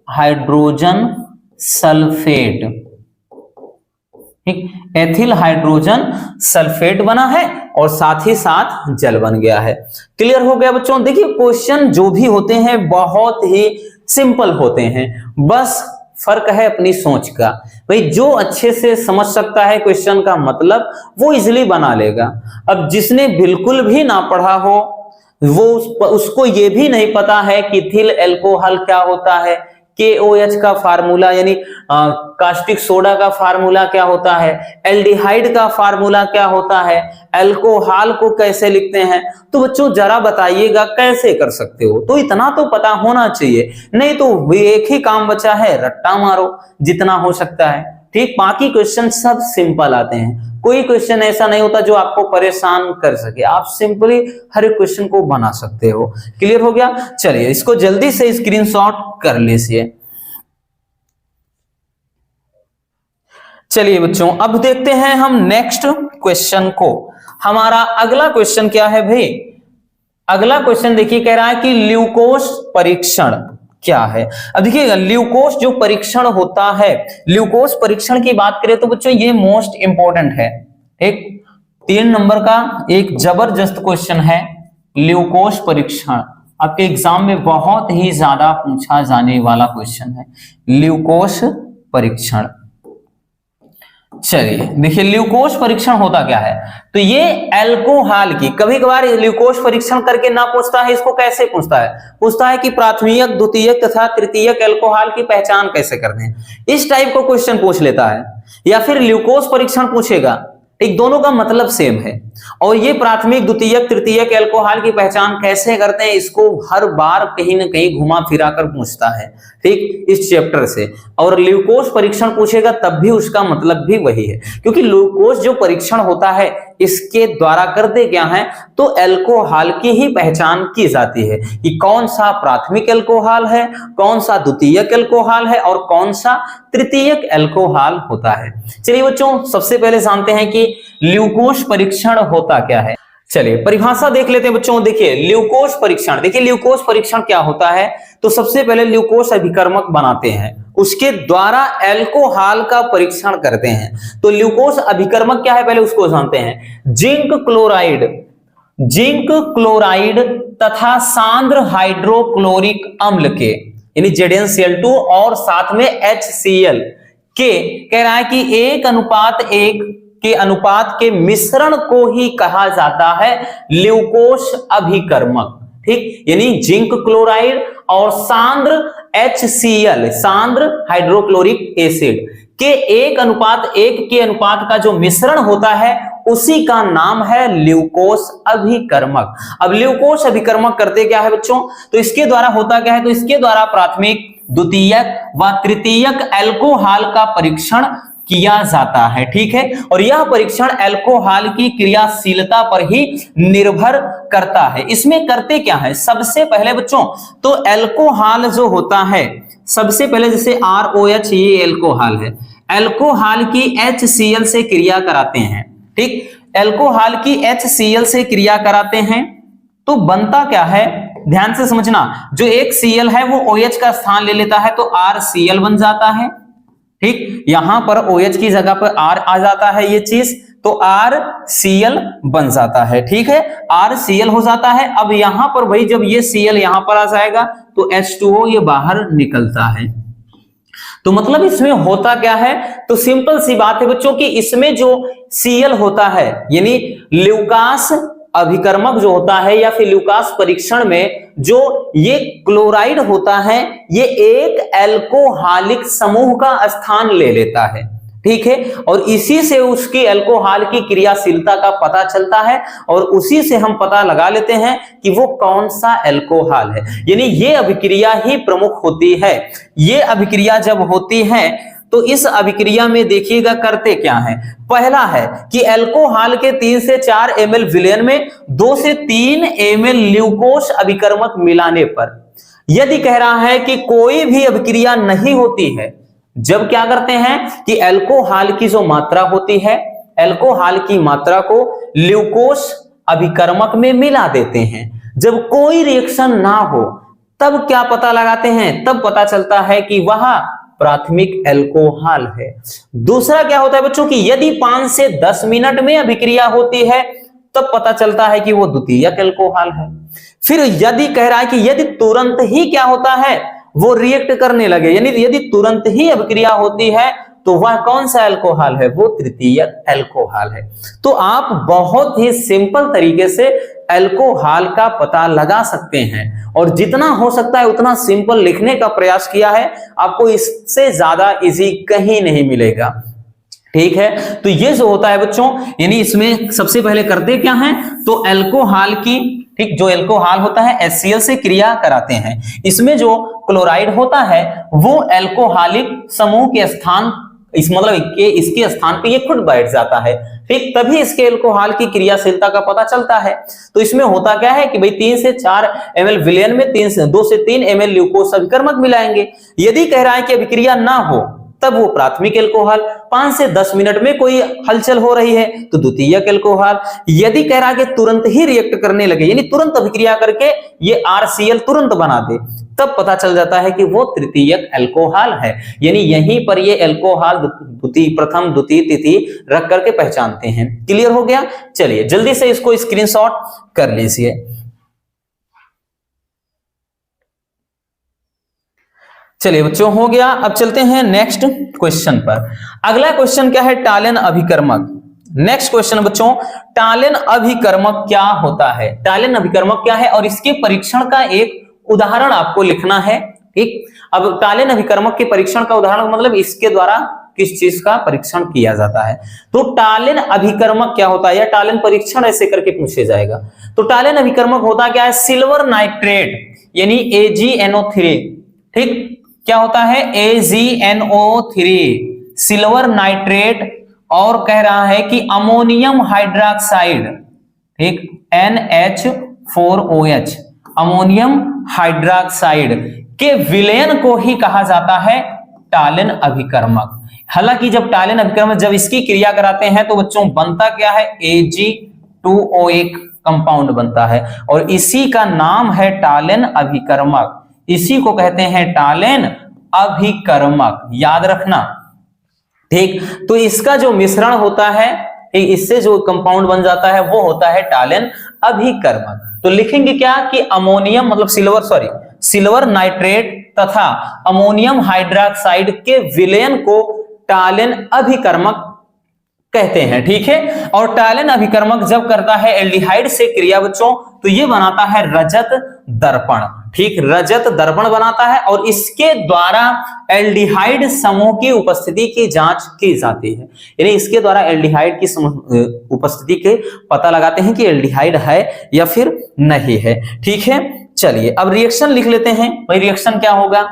[SPEAKER 1] hydrogen sulphate. ठीक, एथिल हाइड्रोजन सल्फेट बना है और साथ ही साथ जल बन गया है। क्लियर हो गया बच्चों। देखिए क्वेश्चन जो भी होते हैं बहुत ही सिंपल होते हैं, बस फर्क है अपनी सोच का। भाई जो अच्छे से समझ सकता है क्वेश्चन का मतलब वो इजीली बना लेगा। अब जिसने बिल्कुल भी ना पढ़ा हो वो उसको ये भी नहीं पता है कि इथिल अल्कोहल क्या होता है, KOH का फार्मूला यानी कास्टिक सोडा का फार्मूला क्या होता है, एल्डिहाइड का फार्मूला क्या होता है, अल्कोहल को कैसे लिखते हैं, तो बच्चों जरा बताइएगा कैसे कर सकते हो। तो इतना तो पता होना चाहिए, नहीं तो एक ही काम बचा है, रट्टा मारो जितना हो सकता है। ठीक, बाकी क्वेश्चन सब सिंपल आते हैं, कोई क्वेश्चन ऐसा नहीं होता जो आपको परेशान कर सके, आप सिंपली हर एक क्वेश्चन को बना सकते हो। क्लियर हो गया। चलिए इसको जल्दी से स्क्रीनशॉट कर लीजिए। चलिए बच्चों, अब देखते हैं हम नेक्स्ट क्वेश्चन को। हमारा अगला क्वेश्चन क्या है भाई? अगला क्वेश्चन देखिए, कह रहा है कि ल्यूकोस परीक्षण क्या है। अब देखिएगा, ल्यूकोस जो परीक्षण होता है, ल्यूकोस परीक्षण की बात करें तो बच्चों ये मोस्ट इंपॉर्टेंट है। एक 3 नंबर का एक जबरदस्त क्वेश्चन है, ल्यूकोस परीक्षण। आपके एग्जाम में बहुत ही ज्यादा पूछा जाने वाला क्वेश्चन है, ल्यूकोस परीक्षण। चलिए देखिए, ल्यूकोस परीक्षण होता क्या है? तो ये अल्कोहल की, कभी कभार ल्यूकोस परीक्षण करके ना पूछता है, इसको कैसे पूछता है? पूछता है कि प्राथमिक, द्वितीयक तथा तृतीयक अल्कोहल की पहचान कैसे करते हैं, इस टाइप को क्वेश्चन पूछ लेता है। या फिर ल्यूकोस परीक्षण पूछेगा, एक दोनों का मतलब सेम है। और ये प्राथमिक, द्वितीयक, तृतीयक अल्कोहल की पहचान कैसे करते हैं, इसको हर बार कहीं ना कहीं घुमा फिरा कर पूछता है, ठीक, इस चैप्टर से। और ल्यूकोस परीक्षण पूछेगा तब भी उसका मतलब भी वही है, क्योंकि ल्यूकोस जो परीक्षण होता है इसके द्वारा करते क्या है, तो अल्कोहल की ही पहचान की जाती है कि कौन सा प्राथमिक अल्कोहल है, कौन सा द्वितीयक अल्कोहल है और कौन सा तृतीयक अल्कोहल होता है। चलिए बच्चों, सबसे पहले जानते हैं कि ल्यूकोस परीक्षण होता क्या है। चलिए परिभाषा देख लेते हैं बच्चों। देखिए ल्यूकोस परीक्षण, देखिए ल्यूकोस परीक्षण क्या होता है, तो सबसे पहले ल्यूकोस अभिकर्मक बनाते हैं, उसके द्वारा अल्कोहल का परीक्षण करते हैं। तो ल्यूकोस अभिकर्मक क्या है पहले उसको जानते हैं। जिंक क्लोराइड तथा सांद्र हाइड्रोक्लोरिक अम्ल के, यानी ZnCl2 और साथ में HCl के, कह रहा है कि 1:1 के अनुपात के मिश्रण को ही कहा जाता है ल्यूकोस अभिकर्मक, ठीक। यानी जिंक क्लोराइड और सांद्र HCl, सांद्र हाइड्रोक्लोरिक एसिड के 1:1 के अनुपात का जो मिश्रण होता है उसी का नाम है ल्यूकोस अभिकर्मक। अब ल्यूकोस अभिकर्मक करते क्या है बच्चों, तो इसके द्वारा होता क्या है, तो इसके द्वारा प्राथमिक, द्वितीयक व तृतीयक अल्कोहल का परीक्षण किया जाता है, ठीक है। और यह परीक्षण अल्कोहल की क्रियाशीलता पर ही निर्भर करता है। इसमें करते क्या है, सबसे पहले बच्चों तो अल्कोहल जो होता है, सबसे पहले जैसे ROH ये अल्कोहल है, अल्कोहल की HCl से क्रिया कराते हैं, ठीक। अल्कोहल की HCl से क्रिया कराते हैं तो बनता क्या है, ध्यान से समझना, जो एक Cl है वो OH का स्थान ले लेता है तो RCl बन जाता है, ठीक। यहां पर OH की जगह पर R आ जाता है ये चीज, तो RCl बन जाता है, ठीक है, RCl हो जाता है। अब यहां पर भाई जब ये Cl यहां पर आ जाएगा तो H2O ये बाहर निकलता है। तो मतलब इसमें होता क्या है, तो सिंपल सी बात है बच्चों कि इसमें जो Cl होता है, यानी ल्यूकास अभिकर्मक जो होता है या फिर ल्यूकास परीक्षण में जो ये क्लोराइड होता है, ये एक अल्कोहलिक समूह का स्थान ले लेता है, ठीक है। और इसी से उसकी अल्कोहल की क्रियाशीलता का पता चलता है और उसी से हम पता लगा लेते हैं कि वो कौन सा अल्कोहल है। यानी ये अभिक्रिया ही प्रमुख होती है। ये अभिक्रिया जब होती है तो इस अभिक्रिया में देखिएगा करते क्या है, पहला है कि अल्कोहल के 3 से 4 ml विलयन में 2 से 3 ml ल्यूकोस अभिकर्मक मिलाने पर, यदि कह रहा है कि कोई भी अभिक्रिया नहीं होती है, जब क्या करते हैं कि अल्कोहल की जो मात्रा होती है, अल्कोहल की मात्रा को ल्यूकोस अभिकर्मक में मिला देते हैं। जब कोई रिएक्शन ना हो तब क्या पता लगाते हैं, तब पता चलता है कि वह प्राथमिक अल्कोहल है। दूसरा क्या होता है बच्चों कि यदि 5 से 10 मिनट में अभिक्रिया होती है तब पता चलता है कि वो द्वितीयक अल्कोहल है। फिर यदि कह रहा है कि यदि तुरंत ही क्या होता है, वो रिएक्ट करने लगे, यानी यदि तुरंत ही अभिक्रिया होती है तो वह कौन सा अल्कोहल है, वो तृतीयक अल्कोहल है। तो आप बहुत ही सिंपल तरीके से अल्कोहल का पता लगा सकते हैं और जितना हो सकता है उतना सिंपल लिखने का प्रयास किया है, आपको इससे ज्यादा इजी कहीं नहीं मिलेगा, ठीक है। तो ये जो होता है बच्चों, यानी इसमें सबसे पहले करते क्या है, तो अल्कोहल की, ठीक, जो अल्कोहल होता है HCl से क्रिया कराते हैं। इसमें जो क्लोराइड होता है वो अल्कोहलिक समूह के स्थान, इस मतलब इसके स्थान पे ये खुद बैठ जाता है, ठीक, तभी इसके अल्कोहल की क्रियाशीलता का पता चलता है। तो इसमें होता क्या है कि भाई 3 से 4 ml विलयन में 2 से 3 ml ल्यूकोस अभिकर्मक मिलाएंगे। यदि कह रहा है कि अभिक्रिया ना हो तब वो प्राथमिक अल्कोहल, 5 से 10 मिनट में कोई हलचल हो रही है तो द्वितीयक एल्कोहल। यदि कह रहा है कि तुरंत ही रिएक्ट करने लगे, यानी तुरंत अभिक्रिया करके ये RCl तुरंत बना दे, तब पता चल जाता है कि वो तृतीयक एल्कोहल है। यानी यहीं पर ये एल्कोहल द्वितीय, प्रथम, द्वितीय, तृतीय रख करके पहचानते हैं। क्लियर हो गया? चलिए जल्दी से इसको स्क्रीनशॉट कर लीजिए। चलिए बच्चों हो गया। अब चलते हैं नेक्स्ट क्वेश्चन पर। अगला क्वेश्चन क्या है? टालेन अभिकर्मक। नेक्स्ट क्वेश्चन बच्चों, टालेन अभिकर्मक क्या होता है? टालेन अभिकर्मक क्या है और इसके परीक्षण का एक उदाहरण आपको लिखना है। ठीक, अब टालेन अभिकर्मक के परीक्षण का उदाहरण मतलब इसके द्वारा किस चीज का परीक्षण किया जाता है। तो टालेन अभिकर्मक क्या होता है या टालेन परीक्षण ऐसे करके पूछे जाएगा। तो टालेन अभिकर्मक होता क्या है? सिल्वर नाइट्रेट यानी AgNO3। ठीक, क्या होता है? AgNO3 सिल्वर नाइट्रेट, और कह रहा है कि अमोनियम हाइड्रोक्साइड, ठीक, NH4OH अमोनियम हाइड्रोक्साइड के विलयन को ही कहा जाता है टालेन अभिकर्मक। हालांकि जब टालेन अभिकर्मक जब इसकी क्रिया कराते हैं तो बच्चों बनता क्या है? Ag2O1 कंपाउंड बनता है और इसी का नाम है टालेन अभिकर्मक। इसी को कहते हैं टालेन अभिकर्मक, याद रखना। ठीक, तो इसका जो मिश्रण होता है, इससे जो कंपाउंड बन जाता है वो होता है टालेन अभिकर्मक। तो लिखेंगे क्या कि अमोनियम मतलब सिल्वर नाइट्रेट तथा अमोनियम हाइड्रोक्साइड के विलयन को टालेन अभिकर्मक कहते हैं। ठीक है, और टालेन अभिकर्मक जब करता है एल्डिहाइड से क्रिया बच्चों तो ये बनाता है रजत दर्पण। ठीक, रजत दर्पण बनाता है और इसके द्वारा एल्डिहाइड समूह की उपस्थिति की जांच की जाती है। यानी इसके द्वारा एल्डिहाइड की उपस्थिति के पता लगाते हैं कि एल्डिहाइड है या फिर नहीं है। ठीक है, चलिए अब रिएक्शन लिख लेते हैं। भाई रिएक्शन क्या होगा?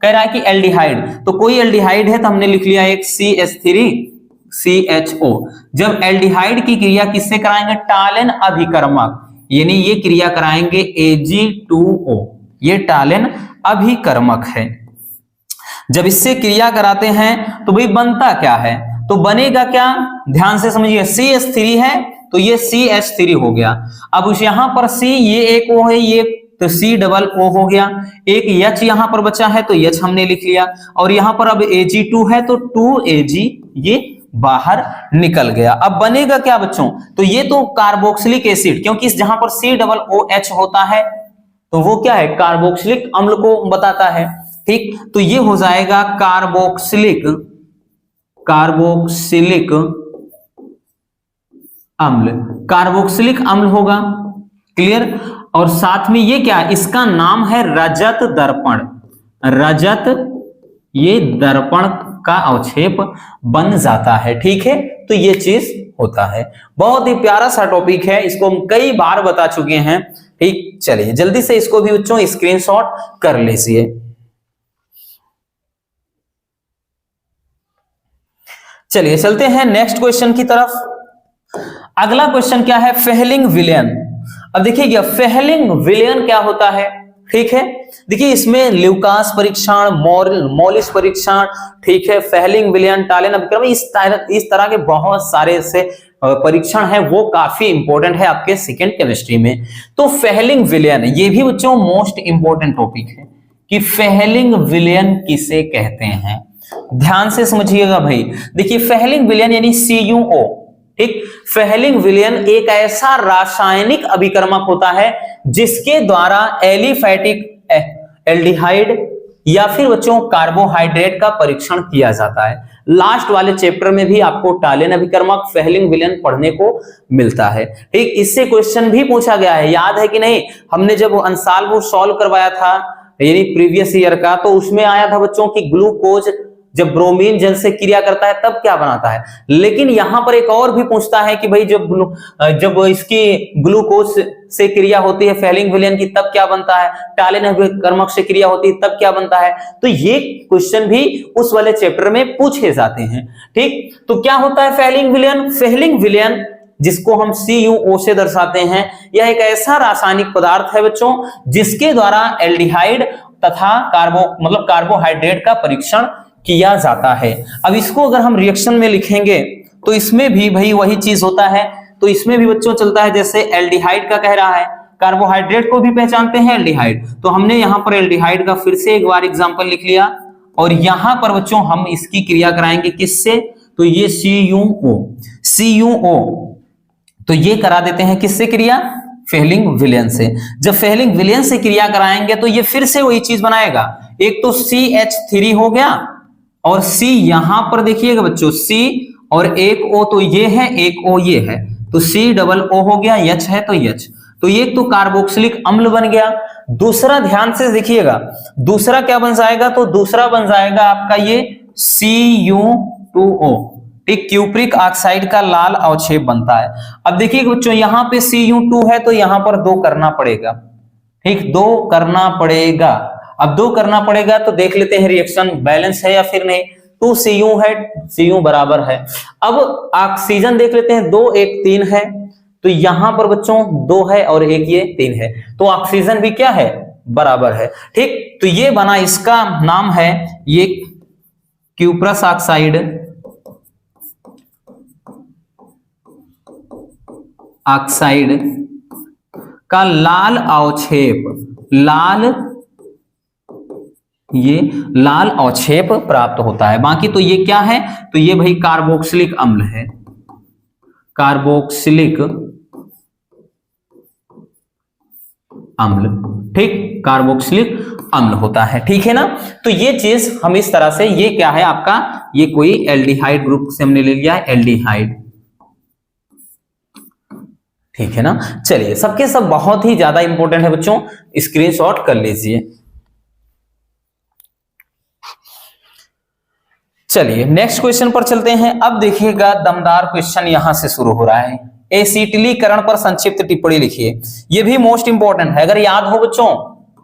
[SPEAKER 1] कह रहा है कि एल्डिहाइड, तो कोई एल्डिहाइड है तो हमने लिख लिया एक CH3CHO। जब एल्डिहाइड की क्रिया किससे कराएंगे? टालेन अभिकर्मक, यानी ये क्रिया कराएंगे Ag2O, ये टालेन अभिकर्मक है। जब इससे क्रिया कराते हैं तो भाई बनता क्या है? तो बनेगा क्या? ध्यान से समझिए, CH3 है तो ये CH3 हो गया। अब उस यहां पर C, ये एक O है, ये तो C+O हो गया। एक H यहां पर बचा है तो H हमने लिख लिया, और यहां पर अब Ag2 है तो 2Ag ये बाहर निकल गया। अब बनेगा क्या बच्चों? तो ये तो कार्बोक्सिलिक एसिड, क्योंकि जहां पर COOH होता है तो वो क्या है? कार्बोक्सिलिक अम्ल को बताता है। ठीक, तो ये हो जाएगा कार्बोक्सिलिक अम्ल, कार्बोक्सिलिक अम्ल होगा। क्लियर? और साथ में ये क्या? इसका नाम है रजत दर्पण। रजत ये दर्पण का अवक्षेप बन जाता है। ठीक है, तो ये चीज होता है। बहुत ही प्यारा सा टॉपिक है, इसको हम कई बार बता चुके हैं। ठीक, चलिए जल्दी से इसको भी बच्चों स्क्रीनशॉट कर लीजिए। चलिए चलते हैं नेक्स्ट क्वेश्चन की तरफ। अगला क्वेश्चन क्या है? फेहलिंग विलयन। अब देखिए फेहलिंग विलयन क्या होता है। ठीक है, देखिए इसमें ल्यूकास परीक्षण, मोलिस परीक्षण, ठीक है, फेहलिंग विलयन, टालेन अभिकर्मक, इस तरह के बहुत सारे ऐसे परीक्षण है, वो काफी इंपॉर्टेंट है आपके सेकेंड केमिस्ट्री में। तो फेहलिंग विलयन ये भी बच्चों मोस्ट इंपॉर्टेंट टॉपिक है कि फेहलिंग विलयन किसे कहते हैं। ध्यान से समझिएगा भाई। देखिए फेहलिंग विलयन यानी CuO। ठीक, फेहलिंग विलयन एक ऐसा रासायनिक अभिकर्मक होता है जिसके द्वारा एलिफैटिक एल्डिहाइड या फिर बच्चों कार्बोहाइड्रेट का परीक्षण किया जाता है। लास्ट वाले चैप्टर में भी आपको टालेन अभिकर्मक, फेहलिंग विलयन पढ़ने को मिलता है। ठीक, इससे क्वेश्चन भी पूछा गया है, याद है कि नहीं? हमने जब अंसाल को सॉल्व करवाया था यानी प्रीवियस ईयर का, तो उसमें आया था बच्चों की ग्लूकोज जब ब्रोमीन जल से क्रिया करता है तब क्या बनाता है। लेकिन यहां पर एक और भी पूछता है कि भाई जब इसकी ग्लूकोज से क्रिया होती है फेहलिंग विलयन की तब क्या बनता है, टालेन अभिकर्मक से क्रिया होती है तब क्या बनता है। तो ये क्वेश्चन भी उस वाले चैप्टर में पूछे जाते हैं। ठीक, तो क्या होता है फेहलिंग विलयन? फेहलिंग विलयन जिसको हम CuO से दर्शाते हैं, यह एक ऐसा रासायनिक पदार्थ है बच्चों जिसके द्वारा एल्डिहाइड तथा कार्बोहाइड्रेट का परीक्षण किया जाता है। अब इसको अगर हम रिएक्शन में लिखेंगे तो इसमें भी भाई वही चीज होता है, तो इसमें भी बच्चों चलता है, जैसे एल्डिहाइड का कह रहा है, कार्बोहाइड्रेट को भी पहचानते हैं एल्डिहाइड, तो हमने यहां पर एल्डिहाइड का फिर से एक बार एग्जांपल लिख लिया, और यहां पर बच्चों हम इसकी क्रिया कराएंगे किससे, तो ये CuO, तो ये करा देते हैं किससे क्रिया, फेहलिंग विलयन से। जब फेहलिंग विलयन से क्रिया कराएंगे तो ये फिर से वही चीज बनाएगा, एक तो CH3 हो गया, और C यहां पर देखिएगा बच्चों, C और एक O, तो ये है, एक O ये है, तो COO हो गया, H है तो H, तो ये तो कार्बोक्सिलिक अम्ल बन गया। दूसरा ध्यान से देखिएगा, दूसरा क्या बन जाएगा, तो दूसरा बन जाएगा आपका ये Cu2O, ठीक, क्यूप्रिक ऑक्साइड का लाल अवक्षेप बनता है। अब देखिए बच्चों यहां पे Cu2 है तो यहां पर 2 करना पड़ेगा, ठीक, 2 करना पड़ेगा। अब 2 करना पड़ेगा तो देख लेते हैं रिएक्शन बैलेंस है या फिर नहीं, 2 Cu है, Cu बराबर है। अब ऑक्सीजन देख लेते हैं, 2 1 3 है, तो यहां पर बच्चों 2 है और एक ये 3 है, तो ऑक्सीजन भी क्या है, बराबर है, ठीक। तो ये बना, इसका नाम है ये क्यूप्रस ऑक्साइड, ऑक्साइड का लाल अवक्षेप, ये लाल अवक्षेप प्राप्त होता है। बाकी तो ये क्या है, तो ये भाई कार्बोक्सिलिक अम्ल है, कार्बोक्सिलिक अम्ल, ठीक, कार्बोक्सिलिक अम्ल होता है, ठीक है ना। तो ये चीज हम इस तरह से, ये क्या है आपका, ये कोई एल्डिहाइड ग्रुप से हमने ले लिया है, एल्डिहाइड, ठीक है ना। चलिए, सबके सब बहुत ही ज्यादा इंपॉर्टेंट है बच्चों, स्क्रीनशॉट कर लीजिए। चलिए नेक्स्ट क्वेश्चन पर चलते हैं। अब देखिएगा दमदार क्वेश्चन यहां से शुरू हो रहा है, एसिटिलीकरण पर संक्षिप्त टिप्पणी लिखिए। ये भी मोस्ट इंपॉर्टेंट है, अगर याद हो बच्चों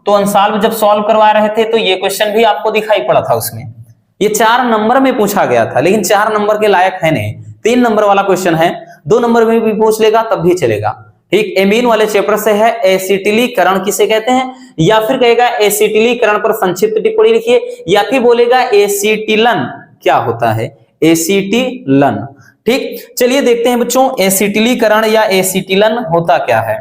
[SPEAKER 1] तो अंसाल में जब सॉल्व करवा रहे थे तो ये क्वेश्चन भी आपको दिखाई पड़ा था, उसमें ये 4 नंबर में पूछा गया था, लेकिन 4 नंबर के लायक है नहीं, 3 नंबर वाला क्वेश्चन है, 2 नंबर में भी पूछ लेगा तब भी चलेगा, ठीक। एमीन वाले चैप्टर से है, एसिटिलीकरण किसे कहते हैं, या फिर कहेगा एसिटिलीकरण पर संक्षिप्त टिप्पणी लिखिए, या फिर बोलेगा एसिटिलन क्या होता है, एसिटिलन, ठीक। चलिए देखते हैं बच्चों एसिटिलीकरण या एसिटिलन होता क्या है।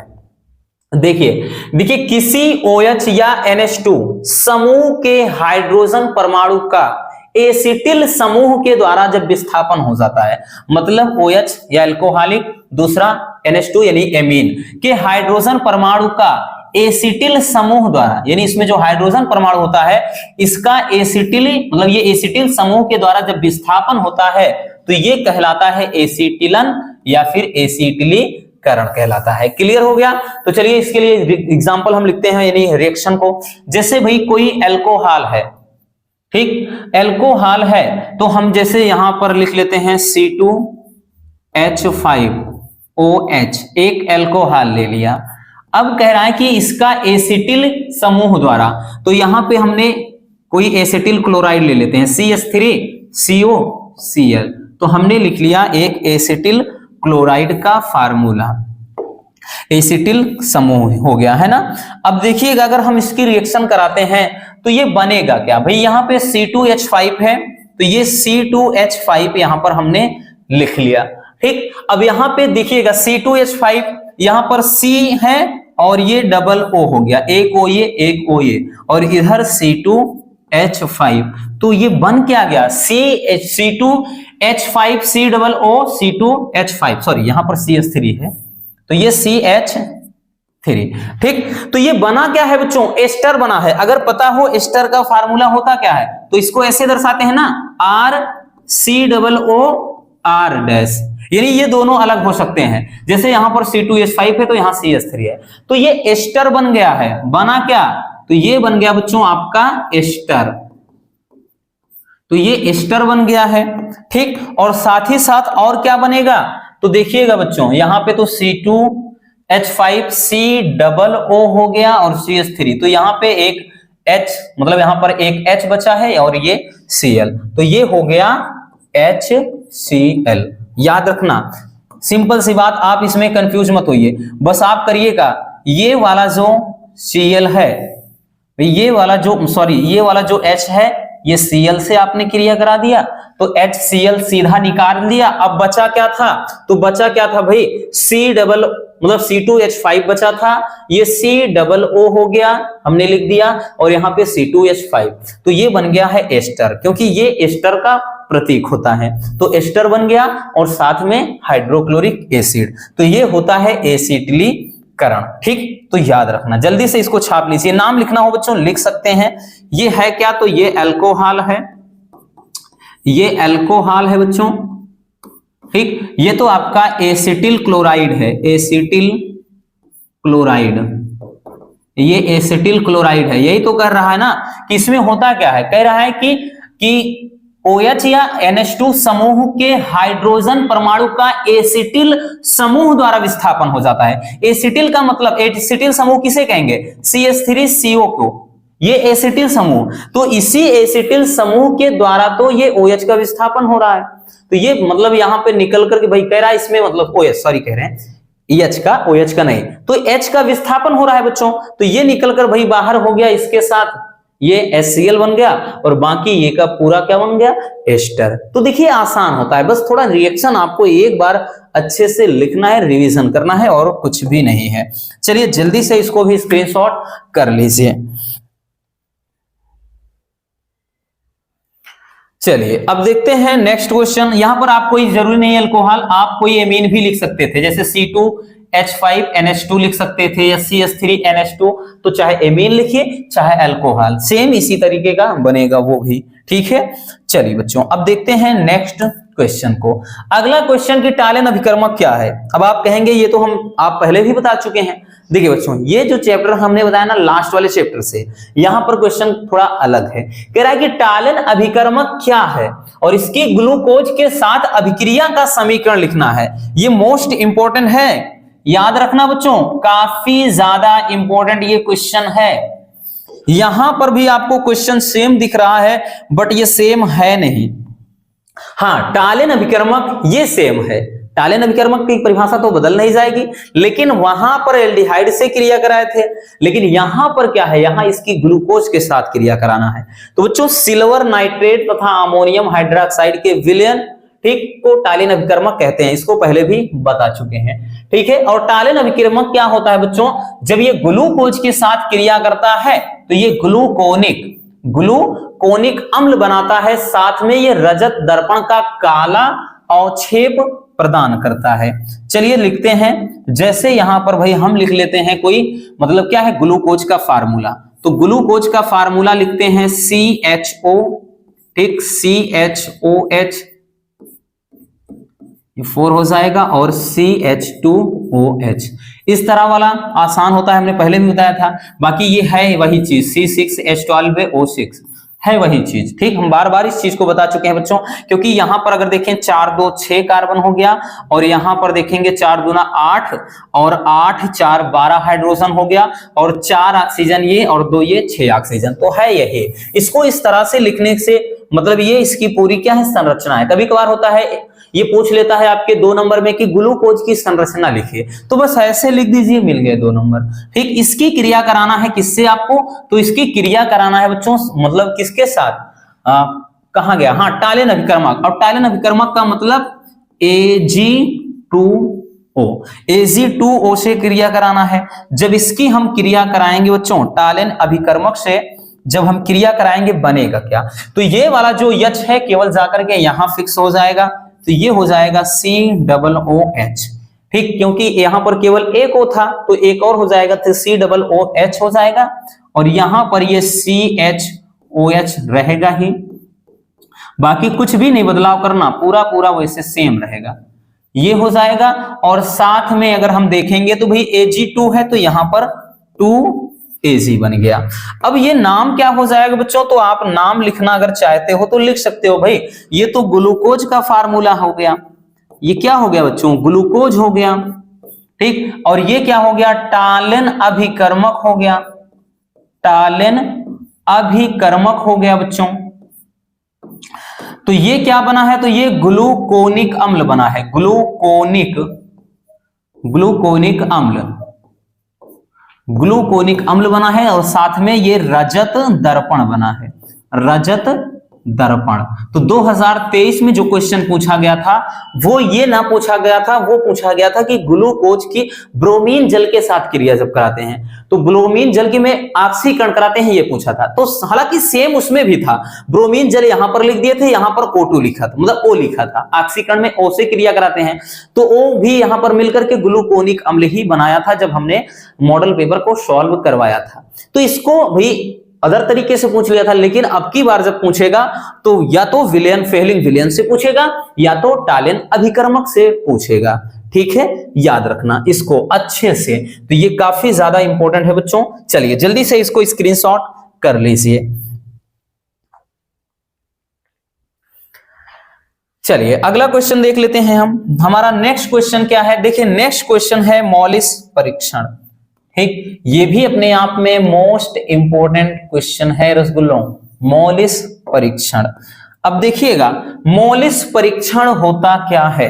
[SPEAKER 1] देखिए किसी OH या NH2 समूह के हाइड्रोजन परमाणु का एसिटिल समूह के द्वारा जब विस्थापन हो जाता है, मतलब OH या एल्कोहलिक, दूसरा NH2 यानी एमीन के हाइड्रोजन परमाणु का एसिटिल समूह द्वारा, यानी इसमें जो हाइड्रोजन परमाणु होता है इसका एसिटिल, मतलब ये एसिटिल समूह के द्वारा जब विस्थापन होता है तो ये कहलाता है एसिटिलन या फिर एसिटिलीकरण कहलाता है। क्लियर हो गया। तो चलिए इसके लिए एग्जांपल हम लिखते हैं, यानी रिएक्शन को। जैसे भाई कोई एल्कोहल है, ठीक, एल्कोहल है तो हम जैसे यहां पर लिख लेते हैं C2H5OH, एक एल्कोहल ले लिया। अब कह रहा है कि इसका एसिटिल समूह द्वारा, तो यहां पे हमने कोई एसिटिल क्लोराइड ले लेते हैं, CH3COCl, तो हमने लिख लिया एक एसिटिल क्लोराइड का फार्मूला, एसिटिल समूह हो गया है ना। अब देखिएगा अगर हम इसकी रिएक्शन कराते हैं तो ये बनेगा क्या, भाई यहां पे C2H5 है तो ये C2H5 यहां पर हमने लिख लिया, ठीक। अब यहां पे देखिएगा C2H5, यहां पर C है और ये डबल O हो गया, एक O ये, एक O ये, और इधर C2H5, तो ये बन क्या गया, C2H5 C-O C2H5, सॉरी यहां पर CH3 है तो ये CH3, ठीक। तो ये बना क्या है बच्चों, एस्टर बना है। अगर पता हो एस्टर का फार्मूला होता क्या है तो इसको ऐसे दर्शाते हैं ना, RCOOR', यानी ये दोनों अलग हो सकते हैं। जैसे यहां पर C2H5 है तो यहां CH3 है, तो ये एस्टर बन गया है। बना क्या, तो ये बन गया बच्चों आपका एस्टर, तो ये एस्टर बन गया है, ठीक। और साथ ही साथ और क्या बनेगा, तो देखिएगा बच्चों यहां पे तो C2H5 C-O हो गया और CH3, तो यहां पे एक H, मतलब यहां पर एक H बचा है और ये Cl, तो ये हो गया HCl। याद रखना, सिंपल सी बात, आप इसमें कंफ्यूज मत होइए, बस आप करिएगा ये वाला जो Cl है, ये वाला जो, सॉरी ये वाला जो H है ये Cl से आपने क्रिया करा दिया तो HCl सीधा निकाल दिया। अब बचा क्या था, तो बचा क्या था भाई, मतलब C2H5 बचा था, ये COO हो गया, हमने लिख दिया, और यहाँ पे C2H5, तो ये बन गया है एस्टर, क्योंकि ये एस्टर का प्रतीक होता है, तो एस्टर बन गया और साथ में हाइड्रोक्लोरिक एसिड, तो ये होता है एसिटिलीकरण। ठीक, तो याद रखना, जल्दी से इसको छाप लीजिए। नाम लिखना हो बच्चों लिख सकते हैं। ये है क्या, तो ये अल्कोहल है, ये अल्कोहल है बच्चों। ठीक, ये तो आपका एसिटिल क्लोराइड है, एसिटिल क्लोराइड, ये एसिटिल क्लोराइड है। यही तो कर रहा है ना कि इसमें होता क्या है, कह रहा है कि OH या NH2 समूह के हाइड्रोजन परमाणु का एसिटिल समूह द्वारा विस्थापन हो जाता है। एसिटिल का मतलब, एसिटिल समूह किसे कहेंगे, CH3CO को, ये एसिटिल समूह, तो इसी एसिटिल समूह के द्वारा तो ये OH का विस्थापन हो रहा है। तो ये मतलब यहां पे निकल करके भाई कह रहा है इसमें मतलब OH, सॉरी कह रहे हैं H का, OH का नहीं, तो H का विस्थापन हो रहा है बच्चों, तो ये निकल कर भाई बाहर हो गया, इसके साथ ये HCl बन गया और बाकी ये का पूरा क्या बन गया, एस्टर। तो देखिए आसान होता है, बस थोड़ा रिएक्शन आपको एक बार अच्छे से लिखना है, रिवीजन करना है, और कुछ भी नहीं है। चलिए जल्दी से इसको भी स्क्रीनशॉट कर लीजिए। चलिए अब देखते हैं नेक्स्ट क्वेश्चन। यहां पर आप कोई जरूरी नहीं है अल्कोहल, आप कोई एमीन भी लिख सकते थे, जैसे C2H5NH2 लिख सकते थे या CH3NH2, तो चाहे एमीन लिखिए चाहे अल्कोहल, सेम इसी तरीके का बनेगा वो भी। ठीक है, चलिए बच्चों अब देखते हैं नेक्स्ट क्वेश्चन को। अगला क्वेश्चन की टालेन अभिकर्मक क्या है। अब आप कहेंगे ये तो आप पहले भी बता चुके हैं। देखिए बच्चों, ये जो चैप्टर हमने बताया ना लास्ट वाले चैप्टर से, यहां पर क्वेश्चन थोड़ा अलग है। कह रहा है कि टालेन अभिकर्मक क्या है और इसकी ग्लूकोज के साथ अभिक्रिया का समीकरण लिखना है। ये मोस्ट इंपॉर्टेंट है, याद रखना बच्चों, काफी ज्यादा इंपॉर्टेंट ये क्वेश्चन है। यहां पर भी आपको क्वेश्चन सेम दिख रहा है बट ये सेम है नहीं। हाँ, टालेन अभिकर्मक ये सेम है, टालेन अभिकर्मक की परिभाषा तो बदल नहीं जाएगी, लेकिन वहां पर एल्डिहाइड से क्रिया कराए थे, लेकिन यहां पर क्या है, यहां इसकी ग्लूकोज के साथ क्रिया कराना है। तो बच्चों सिल्वर नाइट्रेट तथा अमोनियम हाइड्रोक्साइड के विलयन, ठीक, को टालेन अभिकर्मक कहते हैं, इसको पहले भी बता चुके हैं। ठीक है, और टालेन अभिकर्मक क्या होता है बच्चों, जब ये ग्लूकोज के साथ क्रिया करता है तो ये ग्लूकोनिक अम्ल बनाता है, साथ में ये रजत दर्पण का काला अवक्षेप प्रदान करता है। चलिए लिखते हैं, जैसे यहां पर भाई हम लिख लेते हैं कोई मतलब क्या है ग्लूकोज का फार्मूला, तो ग्लूकोज का फार्मूला लिखते हैं CHO, ठीक, CHOH 4 हो जाएगा और CH2OH, इस तरह वाला आसान होता है, हमने पहले भी बताया था। बाकी ये है वही चीज, C6H12O6 है वही चीज। ठीक, हम बार बार इस चीज को बता चुके हैं बच्चों, क्योंकि यहां पर अगर देखें 4 2 6 कार्बन हो गया, और यहां पर देखेंगे 4 दूना 8 और 8 4 12 हाइड्रोजन हो गया, और 4 ऑक्सीजन ये और 2 ये 6 ऑक्सीजन, तो है यही। इसको इस तरह से लिखने से मतलब ये इसकी पूरी क्या है, संरचना है। कभी कभार होता है ये पूछ लेता है आपके 2 नंबर में कि ग्लूकोज की संरचना लिखिए, तो बस ऐसे लिख दीजिए, मिल गए 2 नंबर। ठीक, इसकी क्रिया कराना है किससे आपको, तो इसकी क्रिया कराना है बच्चों मतलब किसके साथ, कहां गया, हाँ टालेन अभिकर्मक। और टालेन अभिकर्मक का मतलब Ag2O से क्रिया कराना है। जब इसकी हम क्रिया कराएंगे बच्चों टालेन अभिकर्मक से, जब हम क्रिया कराएंगे बनेगा क्या, तो ये वाला जो H है केवल जाकर के यहां फिक्स हो जाएगा, तो ये हो जाएगा COOH। ठीक, क्योंकि यहां पर केवल एक O था तो एक और हो जाएगा, तो COOH हो जाएगा, और यहां पर ये CHOH रहेगा ही, बाकी कुछ भी नहीं बदलाव करना, पूरा पूरा वैसे सेम रहेगा, ये हो जाएगा। और साथ में अगर हम देखेंगे तो भाई Ag2 है तो यहां पर 2Ag बन गया। अब ये नाम क्या हो जाएगा बच्चों, तो आप नाम लिखना अगर चाहते हो तो लिख सकते हो भाई, ये तो ग्लूकोज का फार्मूला हो गया, ये क्या हो गया बच्चों, ग्लूकोज हो गया। ठीक, और ये क्या हो गया, टालेन अभिकर्मक हो गया, टालेन अभिकर्मक हो गया बच्चों। तो ये क्या बना है, तो ये ग्लूकोनिक अम्ल बना है, ग्लूकोनिक अम्ल बना है, और साथ में ये रजत दर्पण बना है, रजत दर्पण। तो 2023 में जो क्वेश्चन पूछा गया था वो ये ना पूछा गया था, वो पूछा गया था कि ग्लूकोज की ब्रोमीन जल के साथ क्रिया जब कराते हैं तो ब्रोमीन जल की में ऑक्सीकरण कराते हैं, ये पूछा था। तो हालांकि सेम उसमें भी था, ब्रोमीन जल यहां पर लिख दिए थे, यहां पर O2 लिखा था, मतलब O लिखा था, ऑक्सीकरण में O से क्रिया कराते हैं तो O भी यहां पर मिलकर के ग्लूकोनिक अम्ल ही बनाया था जब हमने मॉडल पेपर को सॉल्व करवाया था। तो इसको भी अदर तरीके से पूछ लिया था, लेकिन अब की बार जब पूछेगा तो या तो विलियन फेहलिंग विलियन से पूछेगा या तो टालेन अभिकर्मक से पूछेगा। ठीक है, याद रखना इसको अच्छे से। तो ये काफी ज्यादा इंपॉर्टेंट है बच्चों। चलिए जल्दी से इसको स्क्रीनशॉट कर लीजिए। चलिए अगला क्वेश्चन देख लेते हैं हम। हमारा नेक्स्ट क्वेश्चन क्या है, देखिए नेक्स्ट क्वेश्चन है मॉलिस परीक्षण। ठीक, ये भी अपने आप में मोस्ट इंपोर्टेंट क्वेश्चन है रसगुल्लों, मॉलिस परीक्षण। अब देखिएगा मॉलिस परीक्षण होता क्या है,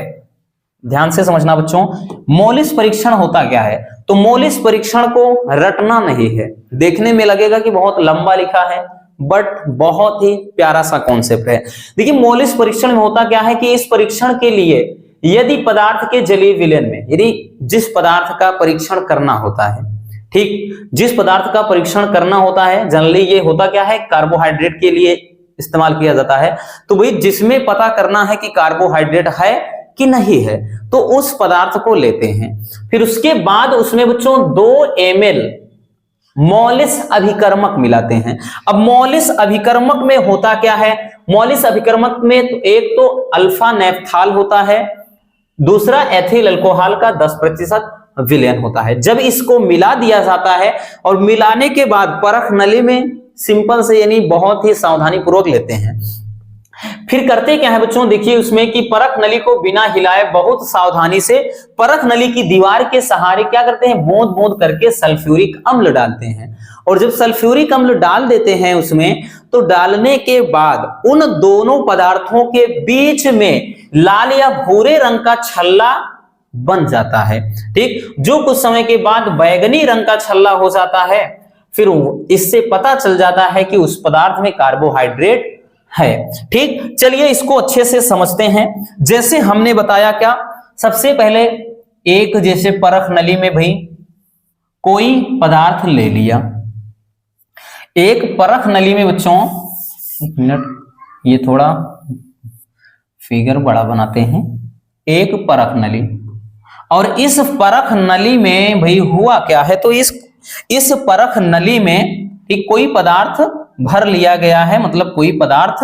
[SPEAKER 1] ध्यान से समझना बच्चों। मॉलिस परीक्षण होता क्या है, तो मॉलिस परीक्षण को रटना नहीं है। देखने में लगेगा कि बहुत लंबा लिखा है बट बहुत ही प्यारा सा कॉन्सेप्ट है। देखिए मॉलिस परीक्षण में होता क्या है कि इस परीक्षण के लिए यदि पदार्थ के जलीय विलयन में, यदि जिस पदार्थ का परीक्षण करना होता है, ठीक, जिस पदार्थ का परीक्षण करना होता है, जनरली ये होता क्या है, कार्बोहाइड्रेट के लिए इस्तेमाल किया जाता है। तो भाई जिसमें पता करना है कि कार्बोहाइड्रेट है कि नहीं है तो उस पदार्थ को लेते हैं, फिर उसके बाद उसमें बच्चों 2 ml मॉलिस अभिकर्मक मिलाते हैं। अब मॉलिस अभिकर्मक में होता क्या है, मॉलिस अभिकर्मक में तो एक तो अल्फा नेफ्थाल होता है, दूसरा एथिल अल्कोहल का 10% विलयन होता है। जब इसको मिला दिया जाता है और मिलाने के बाद परख नली में सिंपल से यानी बहुत ही सावधानी पूर्वक लेते हैं। फिर करते क्या है बच्चों, देखिए उसमें कि परख नली को बिना हिलाए बहुत सावधानी से परख नली की दीवार के सहारे क्या करते हैं, बूंद बूंद करके सल्फ्यूरिक अम्ल डालते हैं। और जब सल्फ्यूरिक अम्ल डाल देते हैं उसमें, तो डालने के बाद उन दोनों पदार्थों के बीच में लाल या भूरे रंग का छल्ला बन जाता है। ठीक, जो कुछ समय के बाद बैगनी रंग का छल्ला हो जाता है, फिर इससे पता चल जाता है कि उस पदार्थ में कार्बोहाइड्रेट है। ठीक, चलिए इसको अच्छे से समझते हैं। जैसे हमने बताया क्या, सबसे पहले एक जैसे परख नली में भाई कोई पदार्थ ले लिया, एक परख नली में बच्चों, एक मिनट ये थोड़ा फिगर बड़ा बनाते हैं, एक परख नली, और इस परख नली में भाई हुआ क्या है, तो इस परख नली में एक कोई पदार्थ भर लिया गया है, मतलब कोई पदार्थ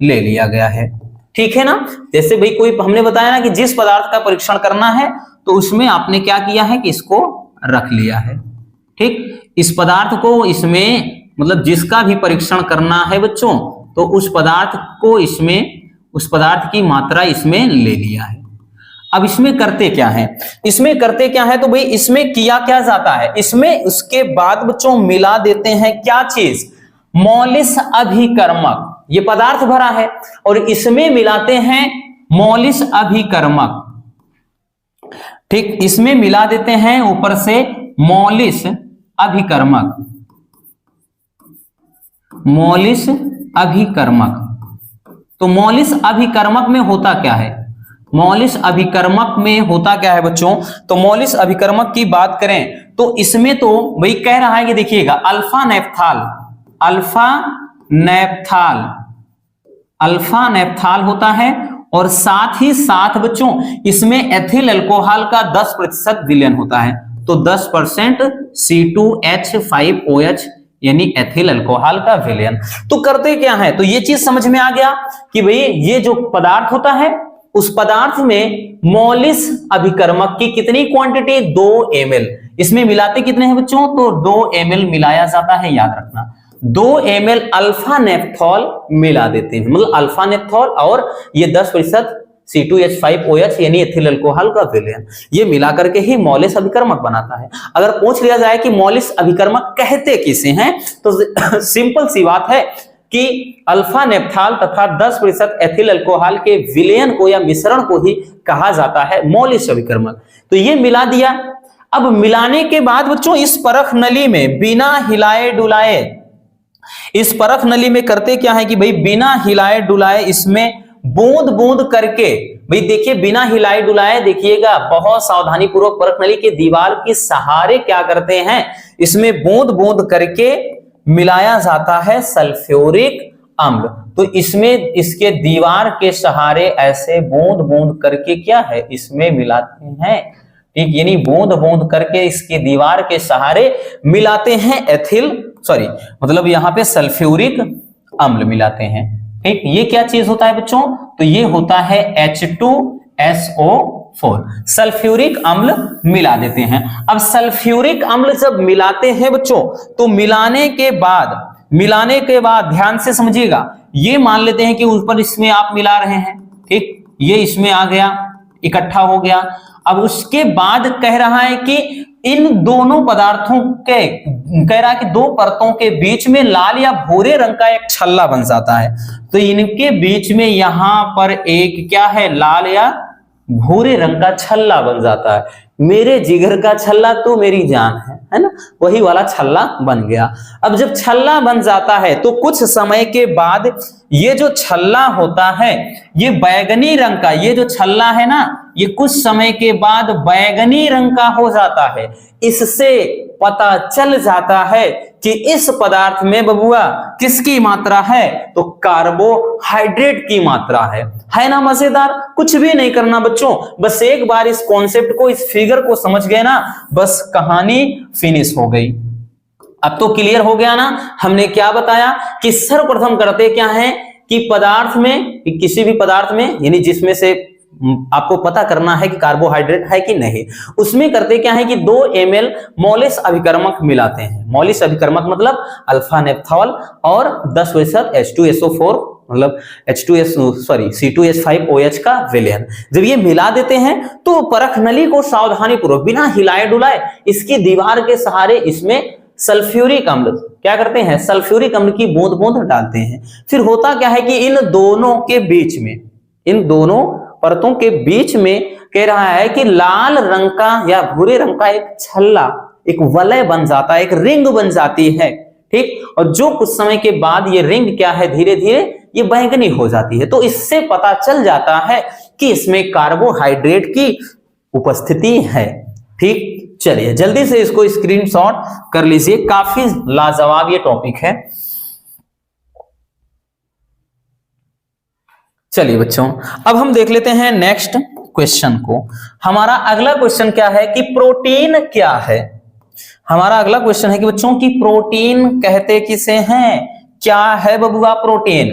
[SPEAKER 1] ले लिया गया है। ठीक है ना, जैसे भाई कोई हमने बताया ना कि जिस पदार्थ का परीक्षण करना है तो उसमें आपने क्या किया है कि इसको रख लिया है। ठीक, इस पदार्थ को इसमें, मतलब जिसका भी परीक्षण करना है बच्चों, तो उस पदार्थ को इसमें, उस पदार्थ की मात्रा इसमें ले लिया है। अब इसमें करते क्या है, इसमें करते क्या है, तो भाई इसमें किया क्या जाता है, इसमें उसके बाद बच्चों मिला देते हैं क्या चीज, मॉलिस अभिकर्मक। ये पदार्थ भरा है और इसमें मिलाते हैं मॉलिस अभिकर्मक। ठीक, इसमें मिला देते हैं ऊपर से मॉलिस अभिकर्मक, मॉलिस अभिकर्मक। तो मॉलिस अभिकर्मक में होता क्या है, मॉलिस अभिकर्मक में होता क्या है बच्चों, तो मॉलिस अभिकर्मक की बात करें तो इसमें तो भाई कह रहा है कि देखिएगा अल्फा नेफ्थाल, अल्फा नेफ्थाल, अल्फा नेफ्थाल होता है, और साथ ही साथ बच्चों इसमें एथिल अल्कोहल का 10% विलयन होता है। तो 10% C2H5OH यानी एथिल अल्कोहल का विलयन। तो करते क्या है, तो ये चीज समझ में आ गया कि भाई ये जो पदार्थ होता है उस पदार्थ में मॉलिस अभिकर्मक की कितनी क्वांटिटी, 2 ml। इसमें मिलाते कितने हैं बच्चों, तो 2 ml मिलाया जाता है, याद रखना 2 ml अल्फा नेफ्थॉल मिला देते हैं, मतलब अल्फा नेफ्थॉल और ये 10% C2H5OH यानी एथिल अल्कोहल का विलयन, ये मिला करके ही मॉलिस अभिकर्मक बनाता है। अगर पूछ लिया जाए कि मॉलिस अभिकर्मक कहते किसे हैं, तो सिंपल सी बात है कि अल्फा नेफ्थाल तथा 10% एथिल अल्कोहल के विलयन को या मिश्रण को ही कहा जाता है मॉलिस अभिकर्मक। तो ये मिला दिया। अब मिलाने के बाद बच्चों इस परख नली में बिना हिलाए डुलाए इस परख नली में करते क्या है कि भाई बिना हिलाए डुलाए इसमें बूंद बूंद करके, भाई देखिए बिना हिलाए डुलाए, देखिएगा बहुत सावधानी पूर्वक परख नली के दीवार के सहारे क्या करते हैं, इसमें बूंद बूंद करके मिलाया जाता है सल्फ्यूरिक अम्ल। तो इसमें इसके दीवार के सहारे ऐसे बूंद बूंद करके क्या है इसमें मिलाते हैं, ठीक, यानी बूंद बूंद करके इसके दीवार के सहारे मिलाते हैं मतलब यहां पे सल्फ्यूरिक अम्ल मिलाते हैं, ठीक। ये क्या चीज होता है बच्चों, तो ये होता है H2SO4, सल्फ्यूरिक अम्ल मिला देते हैं। अब सल्फ्यूरिक अम्ल जब मिलाते हैं बच्चों, तो मिलाने के बाद ध्यान से समझिएगा, ये मान लेते हैं कि ऊपर इसमें आप मिला रहे हैं, ठीक, ये इसमें आ गया, इकट्ठा हो गया। अब उसके बाद कह रहा है कि इन दोनों पदार्थों के, कह रहा है कि दो परतों के बीच में लाल या भूरे रंग का एक छल्ला बन जाता है। तो इनके बीच में यहां पर एक क्या है, लाल या भूरे रंग का छल्ला बन जाता है। मेरे जिगर का छल्ला तो मेरी जान है ना, वही वाला छल्ला बन गया। अब जब छल्ला बन जाता है तो कुछ समय के बाद ये जो छल्ला होता है ये बैगनी रंग का, ये जो छल्ला है ना ये कुछ समय के बाद बैगनी रंग का हो जाता है। इससे पता चल जाता है कि इस पदार्थ में बबुआ किसकी मात्रा है, तो कार्बोहाइड्रेट की मात्रा है ना। मजेदार, कुछ भी नहीं करना बच्चों, बस एक बार इस कॉन्सेप्ट को, इस फिगर को समझ गए ना, बस कहानी फिनिश हो गई। अब तो क्लियर हो गया ना, हमने क्या बताया कि सर्वप्रथम करते क्या है कि पदार्थ में, किसी भी पदार्थ में, यानी जिसमें से आपको पता करना है कि कार्बोहाइड्रेट है कि नहीं, उसमें करते क्या है कि 2 ml मॉलिस अभिकर्मक मिलाते हैं। मॉलिस अभिकर्मक मतलब अल्फा नेप्थॉल और 10% H2SO4 मतलब C2H5OH का विलयन। जब ये मिला देते हैं तो परख नली को सावधानी पूर्वक बिना हिलाए डुलाए इसकी दीवार के सहारे इसमें सल्फ्यूरिक अम्ल क्या करते हैं, सल्फ्यूरिक अम्ल की बूंद बूंद डालते हैं। फिर होता क्या है कि इन दोनों के बीच में, इन दोनों परतों के बीच में कह रहा है कि लाल रंग का या भूरे रंग का एक छल्ला, एक वलय बन जाता है, एक रिंग बन जाती है, ठीक। और जो कुछ समय के बाद ये रिंग क्या है, धीरे धीरे ये बैंगनी हो जाती है। तो इससे पता चल जाता है कि इसमें कार्बोहाइड्रेट की उपस्थिति है, ठीक। चलिए जल्दी से इसको स्क्रीनशॉट कर लीजिए, काफी लाजवाब ये टॉपिक है। चलिए बच्चों, अब हम देख लेते हैं नेक्स्ट क्वेश्चन को। हमारा अगला क्वेश्चन क्या है कि प्रोटीन क्या है। हमारा अगला क्वेश्चन है कि बच्चों की प्रोटीन कहते किसे हैं, क्या है बबुआ प्रोटीन।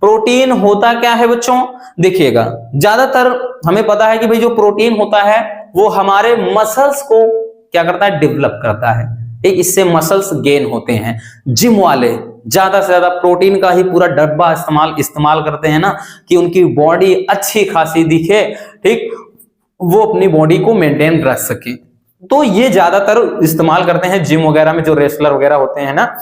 [SPEAKER 1] प्रोटीन होता क्या है बच्चों, देखिएगा ज्यादातर हमें पता है कि भाई जो प्रोटीन होता है वो हमारे मसल्स को क्या करता है, डेवलप करता है, ठीक। इससे मसल्स गेन होते हैं। जिम वाले ज्यादा से ज्यादा प्रोटीन का ही पूरा डब्बा इस्तेमाल करते हैं ना, कि उनकी बॉडी अच्छी खासी दिखे, ठीक, वो अपनी बॉडी को मेंटेन रख सके। तो ये ज्यादातर इस्तेमाल करते हैं जिम वगैरह में, जो रेसलर वगैरह होते हैं ना,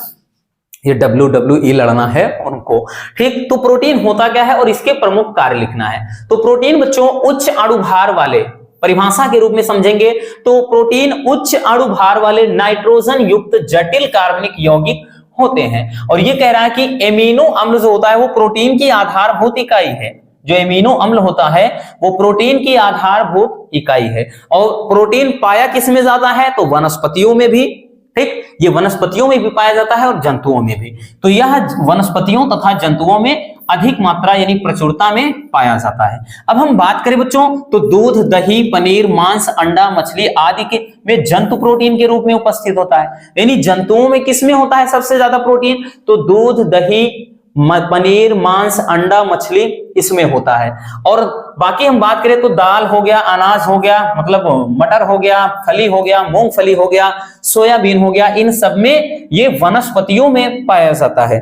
[SPEAKER 1] ये WWE लड़ना है उनको, ठीक। तो प्रोटीन होता क्या है और इसके प्रमुख कार्य लिखना है। तो प्रोटीन बच्चों उच्च अणुभार वाले, परिभाषा के रूप में समझेंगे तो प्रोटीन उच्च अणुभार वाले नाइट्रोजन युक्त जटिल कार्बनिक यौगिक होते हैं। और ये कह रहा है कि एमिनो अम्ल जो होता है वो प्रोटीन की आधारभूत इकाई है। जो एमिनो अम्ल होता है वो प्रोटीन की आधारभूत इकाई है। और प्रोटीन पाया किस में जाता है, तो वनस्पतियों में भी, ठीक, ये वनस्पतियों में भी पाया जाता है और जंतुओं में भी। तो यह वनस्पतियों तथा जंतुओं में अधिक मात्रा यानी प्रचुरता में पाया जाता है। अब हम बात करें बच्चों तो दूध, दही, पनीर, मांस, अंडा, मछली आदि के में जंतु प्रोटीन के रूप में उपस्थित होता है। यानी जंतुओं में किसमें होता है सबसे ज्यादा प्रोटीन, तो दूध, दही, पनीर, मांस, अंडा, मछली इसमें होता है। और बाकी हम बात करें तो दाल हो गया, अनाज हो गया, मतलब मटर हो गया, फली हो गया, मूंगफली हो गया, सोयाबीन हो गया, इन सब में ये वनस्पतियों में पाया जाता है।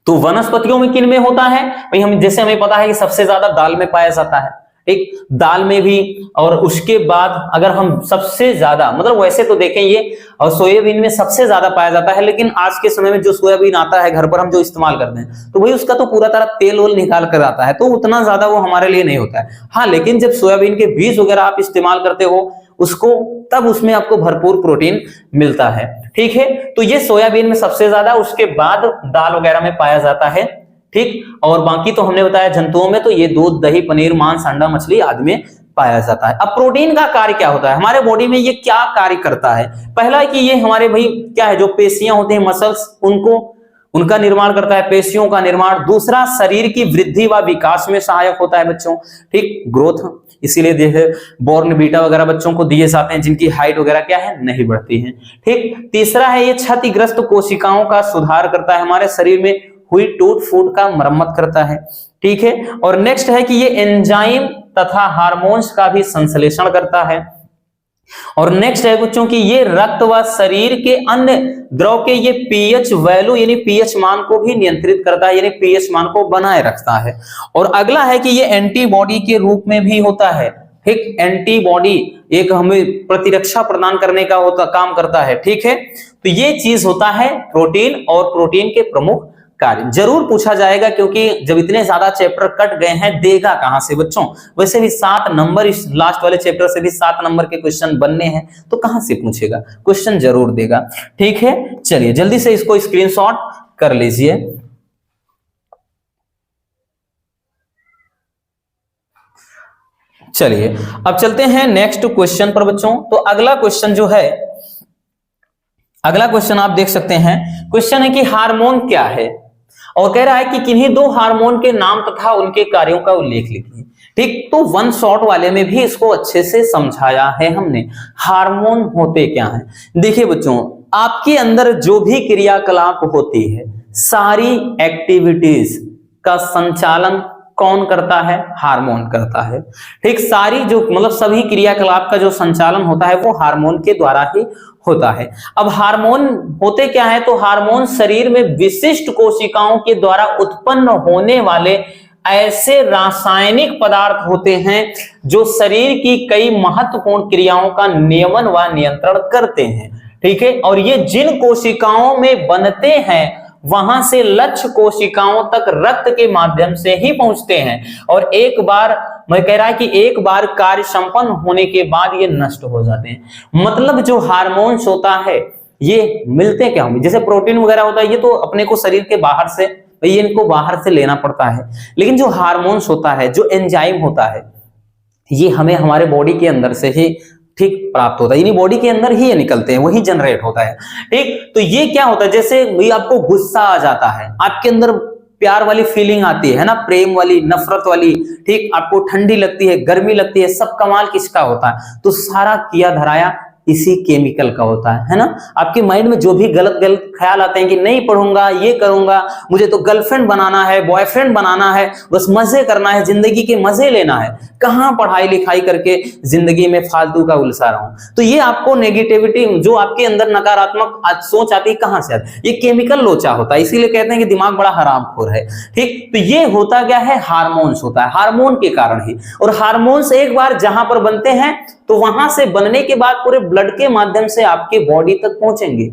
[SPEAKER 1] तो वनस्पतियों में किन में होता है भाई, हम जैसे हमें पता है कि सबसे ज्यादा दाल में पाया जाता है, ठीक, दाल में भी। और उसके बाद अगर हम सबसे ज्यादा, मतलब वैसे तो देखें ये और सोयाबीन में सबसे ज्यादा पाया जाता है, लेकिन आज के समय में जो सोयाबीन आता है घर पर हम जो इस्तेमाल करते हैं तो भाई उसका तो पूरा तरह तेल वोल निकाल कर आता है, तो उतना ज्यादा वो हमारे लिए नहीं होता है। हाँ, लेकिन जब सोयाबीन के बीज वगैरह आप इस्तेमाल करते हो उसको, तब उसमें आपको भरपूर प्रोटीन मिलता है, ठीक है। तो ये सोयाबीन में सबसे ज्यादा, उसके बाद दाल वगैरह में पाया जाता है, ठीक। और बाकी तो हमने बताया जंतुओं में तो ये दूध, दही, पनीर, मांस, अंडा, मछली आदि में पाया जाता है। अब प्रोटीन का कार्य क्या होता है हमारे बॉडी में, ये क्या कार्य करता है? पहला है कि ये हमारे भाई क्या है, जो पेशियां होते हैं, मसल्स, उनका निर्माण करता है, पेशियों का निर्माण। दूसरा, शरीर की वृद्धि व विकास में सहायक होता है बच्चों, ठीक, ग्रोथ। इसीलिए देखे बॉर्नवीटा वगैरह बच्चों को दिए जाते हैं जिनकी हाइट वगैरह क्या है, नहीं बढ़ती है, ठीक। तीसरा है ये क्षतिग्रस्त कोशिकाओं का सुधार करता है, हमारे शरीर में हुई टूट फूट का मरम्मत करता है, ठीक है। और नेक्स्ट है कि ये एंजाइम तथा हार्मोन्स का भी संश्लेषण करता है। और नेक्स्ट है बच्चों की ये रक्त व शरीर के अन्य द्रव के ये पीएच वैल्यू यानी पीएच मान को भी नियंत्रित करता है, यानी पीएच मान को बनाए रखता है। और अगला है कि ये एंटीबॉडी के रूप में भी होता है, ठीक। एंटीबॉडी एक हमें प्रतिरक्षा प्रदान करने का काम करता है, ठीक है। तो ये चीज होता है प्रोटीन और प्रोटीन के प्रमुख कार्य। जरूर पूछा जाएगा क्योंकि जब इतने ज्यादा चैप्टर कट गए हैं, देगा कहां से बच्चों? वैसे भी 7 नंबर, इस लास्ट वाले चैप्टर से भी 7 नंबर के क्वेश्चन बनने हैं, तो कहां से पूछेगा? क्वेश्चन जरूर देगा, ठीक है। चलिए जल्दी से इसको स्क्रीनशॉट कर लीजिए। चलिए अब चलते हैं नेक्स्ट क्वेश्चन पर बच्चों। तो अगला क्वेश्चन जो है, अगला क्वेश्चन आप देख सकते हैं। क्वेश्चन है कि हार्मोन क्या है, और कह रहा है कि किन्हीं 2 हार्मोन के नाम तथा उनके कार्यों का उल्लेख लिखिए, ठीक। तो 1 शॉट वाले में भी इसको अच्छे से समझाया है हमने। हार्मोन होते क्या हैं? देखिए बच्चों, आपके अंदर जो भी क्रियाकलाप होती है, सारी एक्टिविटीज का संचालन कौन करता है? हार्मोन करता है, ठीक। सारी जो मतलब सभी क्रियाकलाप का जो संचालन होता है वो हार्मोन के द्वारा ही होता है। अब हार्मोन होते क्या है? तो हार्मोन शरीर में विशिष्ट कोशिकाओं के द्वारा उत्पन्न होने वाले ऐसे रासायनिक पदार्थ होते हैं जो शरीर की कई महत्वपूर्ण क्रियाओं का नियमन व नियंत्रण करते हैं, ठीक है। और ये जिन कोशिकाओं में बनते हैं वहां से लक्ष्य कोशिकाओं तक रक्त के माध्यम से ही पहुंचते हैं, और एक बार मैं कह रहा है कि एक बार कार्य संपन्न होने के बाद ये नष्ट हो जाते हैं। मतलब जो हार्मोन्स होता है ये मिलते क्या होंगे? जैसे प्रोटीन वगैरह होता है, ये तो अपने को शरीर के बाहर से, ये इनको बाहर से लेना पड़ता है। लेकिन जो हार्मोन्स होता है, जो एंजाइम होता है, ये हमें हमारे बॉडी के अंदर से ही, ठीक, प्राप्त होता है, यानी बॉडी के अंदर ही ये निकलते हैं, वही जनरेट होता है, ठीक। तो ये क्या होता है? जैसे आपको गुस्सा आ जाता है, आपके अंदर प्यार वाली फीलिंग आती है ना, प्रेम वाली, नफरत वाली, ठीक। आपको ठंडी लगती है, गर्मी लगती है, सब कमाल किसका होता है? तो सारा किया धराया इसी केमिकल का होता है ना। आपके माइंड में जो भी गलत गलत ख्याल आते हैं कि नहीं पढ़ूंगा, ये करूंगा, मुझे तो गर्लफ्रेंड बनाना है, बॉयफ्रेंड बनाना है, बस मजे करना है, जिंदगी के मजे लेना है, कहां पढ़ाई लिखाई करके जिंदगी में फालतू का उलझा रहा हूं। तो ये आपको नेगेटिविटी, जो आपके अंदर नकारात्मक सोच आती है, कहां से आती है? ये केमिकल लोचा होता है, इसीलिए कहते हैं कि दिमाग बड़ा हरामखोर है, ठीक। तो ये होता क्या है? हार्मोन्स होता है, हार्मोन के कारण ही। और हार्मोन्स एक बार जहां पर बनते हैं तो वहां से बनने के बाद पूरे ब्लड के माध्यम से आपके बॉडी तक पहुंचेंगे,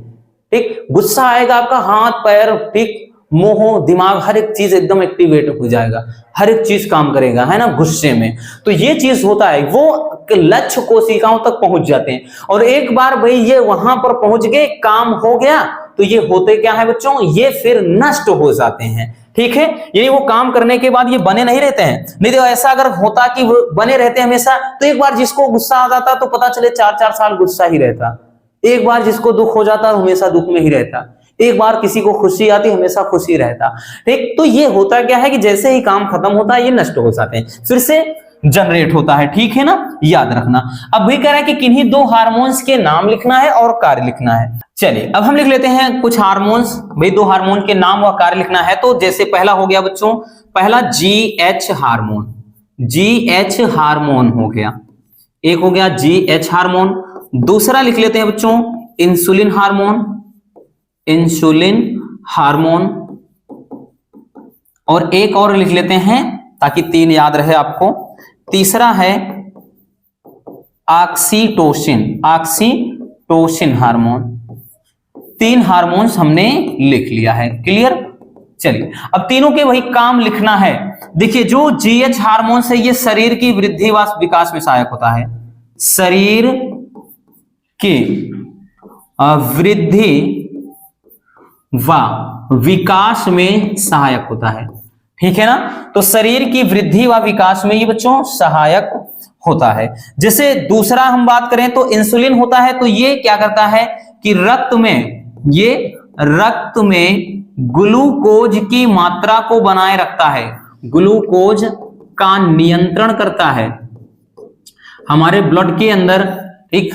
[SPEAKER 1] ठीक। गुस्सा आएगा, आपका हाथ पैर, ठीक, मुंह, दिमाग, हर एक चीज एकदम एक्टिवेट हो जाएगा, हर एक चीज काम करेगा, है ना, गुस्से में। तो ये चीज होता है, वो लक्ष्य कोशिकाओं तक पहुंच जाते हैं, और एक बार भाई ये वहां पर पहुंच गए, काम हो गया, तो ये होते क्या है बच्चों? ये फिर नष्ट हो जाते हैं, ठीक है। यानी वो काम करने के बाद ये बने नहीं रहते हैं। नहीं तो ऐसा अगर होता कि वो बने रहते हमेशा, तो एक बार जिसको गुस्सा आ जाता तो पता चले 4-4 साल गुस्सा ही रहता। एक बार जिसको दुख हो जाता हमेशा दुख में ही रहता। एक बार किसी को खुशी आती हमेशा खुशी रहता, ठीक। तो ये होता क्या है कि जैसे ही काम खत्म होता है ये नष्ट हो जाते हैं, फिर से जनरेट होता है, ठीक है ना, याद रखना। अब भी कह रहा है कि किन्हीं 2 हार्मोन्स के नाम लिखना है और कार्य लिखना है। चलिए अब हम लिख लेते हैं कुछ हार्मोन्स, भाई 2 हार्मोन के नाम व कार्य लिखना है। तो जैसे पहला हो गया बच्चों, पहला GH हार्मोन, GH हार्मोन हो गया, एक हो गया GH हार्मोन। दूसरा लिख लेते हैं बच्चों इंसुलिन हार्मोन, इंसुलिन हार्मोन। और एक और लिख लेते हैं ताकि 3 याद रहे आपको। तीसरा है ऑक्सीटोसिन, ऑक्सीटोसिन हार्मोन। 3 हार्मोन्स हमने लिख लिया है, क्लियर। चलिए अब तीनों के वही काम लिखना है। देखिए जो GH हार्मोन है ये शरीर की वृद्धि व विकास में सहायक होता है, शरीर की वृद्धि व विकास में सहायक होता है। ठीक है ना, तो शरीर की वृद्धि व विकास में ये बच्चों सहायक होता है। जैसे दूसरा हम बात करें तो इंसुलिन होता है, तो ये क्या करता है कि रक्त में ग्लूकोज की मात्रा को बनाए रखता है, ग्लूकोज का नियंत्रण करता है हमारे ब्लड के अंदर। एक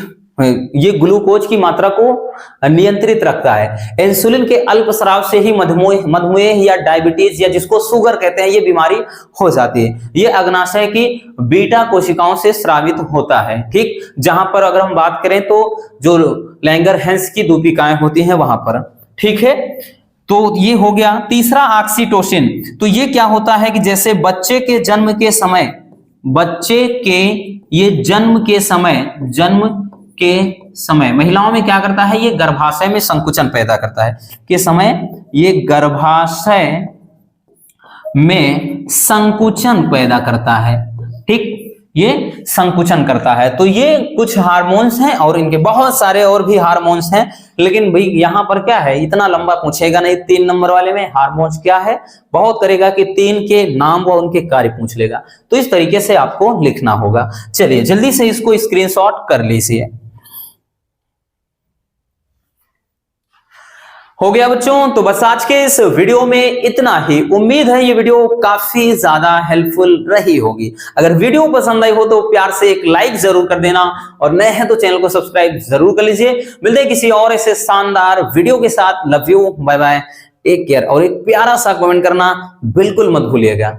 [SPEAKER 1] ये ग्लूकोज की मात्रा को नियंत्रित रखता है। इंसुलिन के अल्प स्राव से ही मधुमेह या डायबिटीज या जिसको शुगर कहते हैं ये बीमारी हो जाती है। ये अग्नाशय की बीटा कोशिकाओं से स्रावित होता है। ठीक, जहां पर अगर हम बात करें तो जो लैंगरहैंस की दूपिकाएं होती हैं वहां पर। ठीक है, तो ये हो गया। तीसरा ऑक्सीटोसिन, तो ये क्या होता है कि जैसे बच्चे के जन्म के समय महिलाओं में क्या करता है, ये गर्भाशय में संकुचन पैदा करता है। के समय ये गर्भाशय में संकुचन पैदा करता है। ठीक, ये संकुचन करता है। तो ये कुछ हार्मोन्स हैं और इनके बहुत सारे और भी हार्मोन्स हैं, लेकिन भाई यहां पर क्या है, इतना लंबा पूछेगा नहीं। 3 नंबर वाले में हार्मोन्स क्या है बहुत करेगा कि 3 के नाम व उनके कार्य पूछ लेगा। तो इस तरीके से आपको लिखना होगा। चलिए जल्दी से इसको स्क्रीनशॉट कर लीजिए। हो गया बच्चों, तो बस आज के इस वीडियो में इतना ही। उम्मीद है ये वीडियो काफी ज्यादा हेल्पफुल रही होगी। अगर वीडियो पसंद आई हो तो प्यार से एक लाइक जरूर कर देना, और नए हैं तो चैनल को सब्सक्राइब जरूर कर लीजिए। मिलते हैं किसी और ऐसे शानदार वीडियो के साथ। Love you, bye bye, take care, और एक प्यारा सा कमेंट करना बिल्कुल मत भूलिएगा।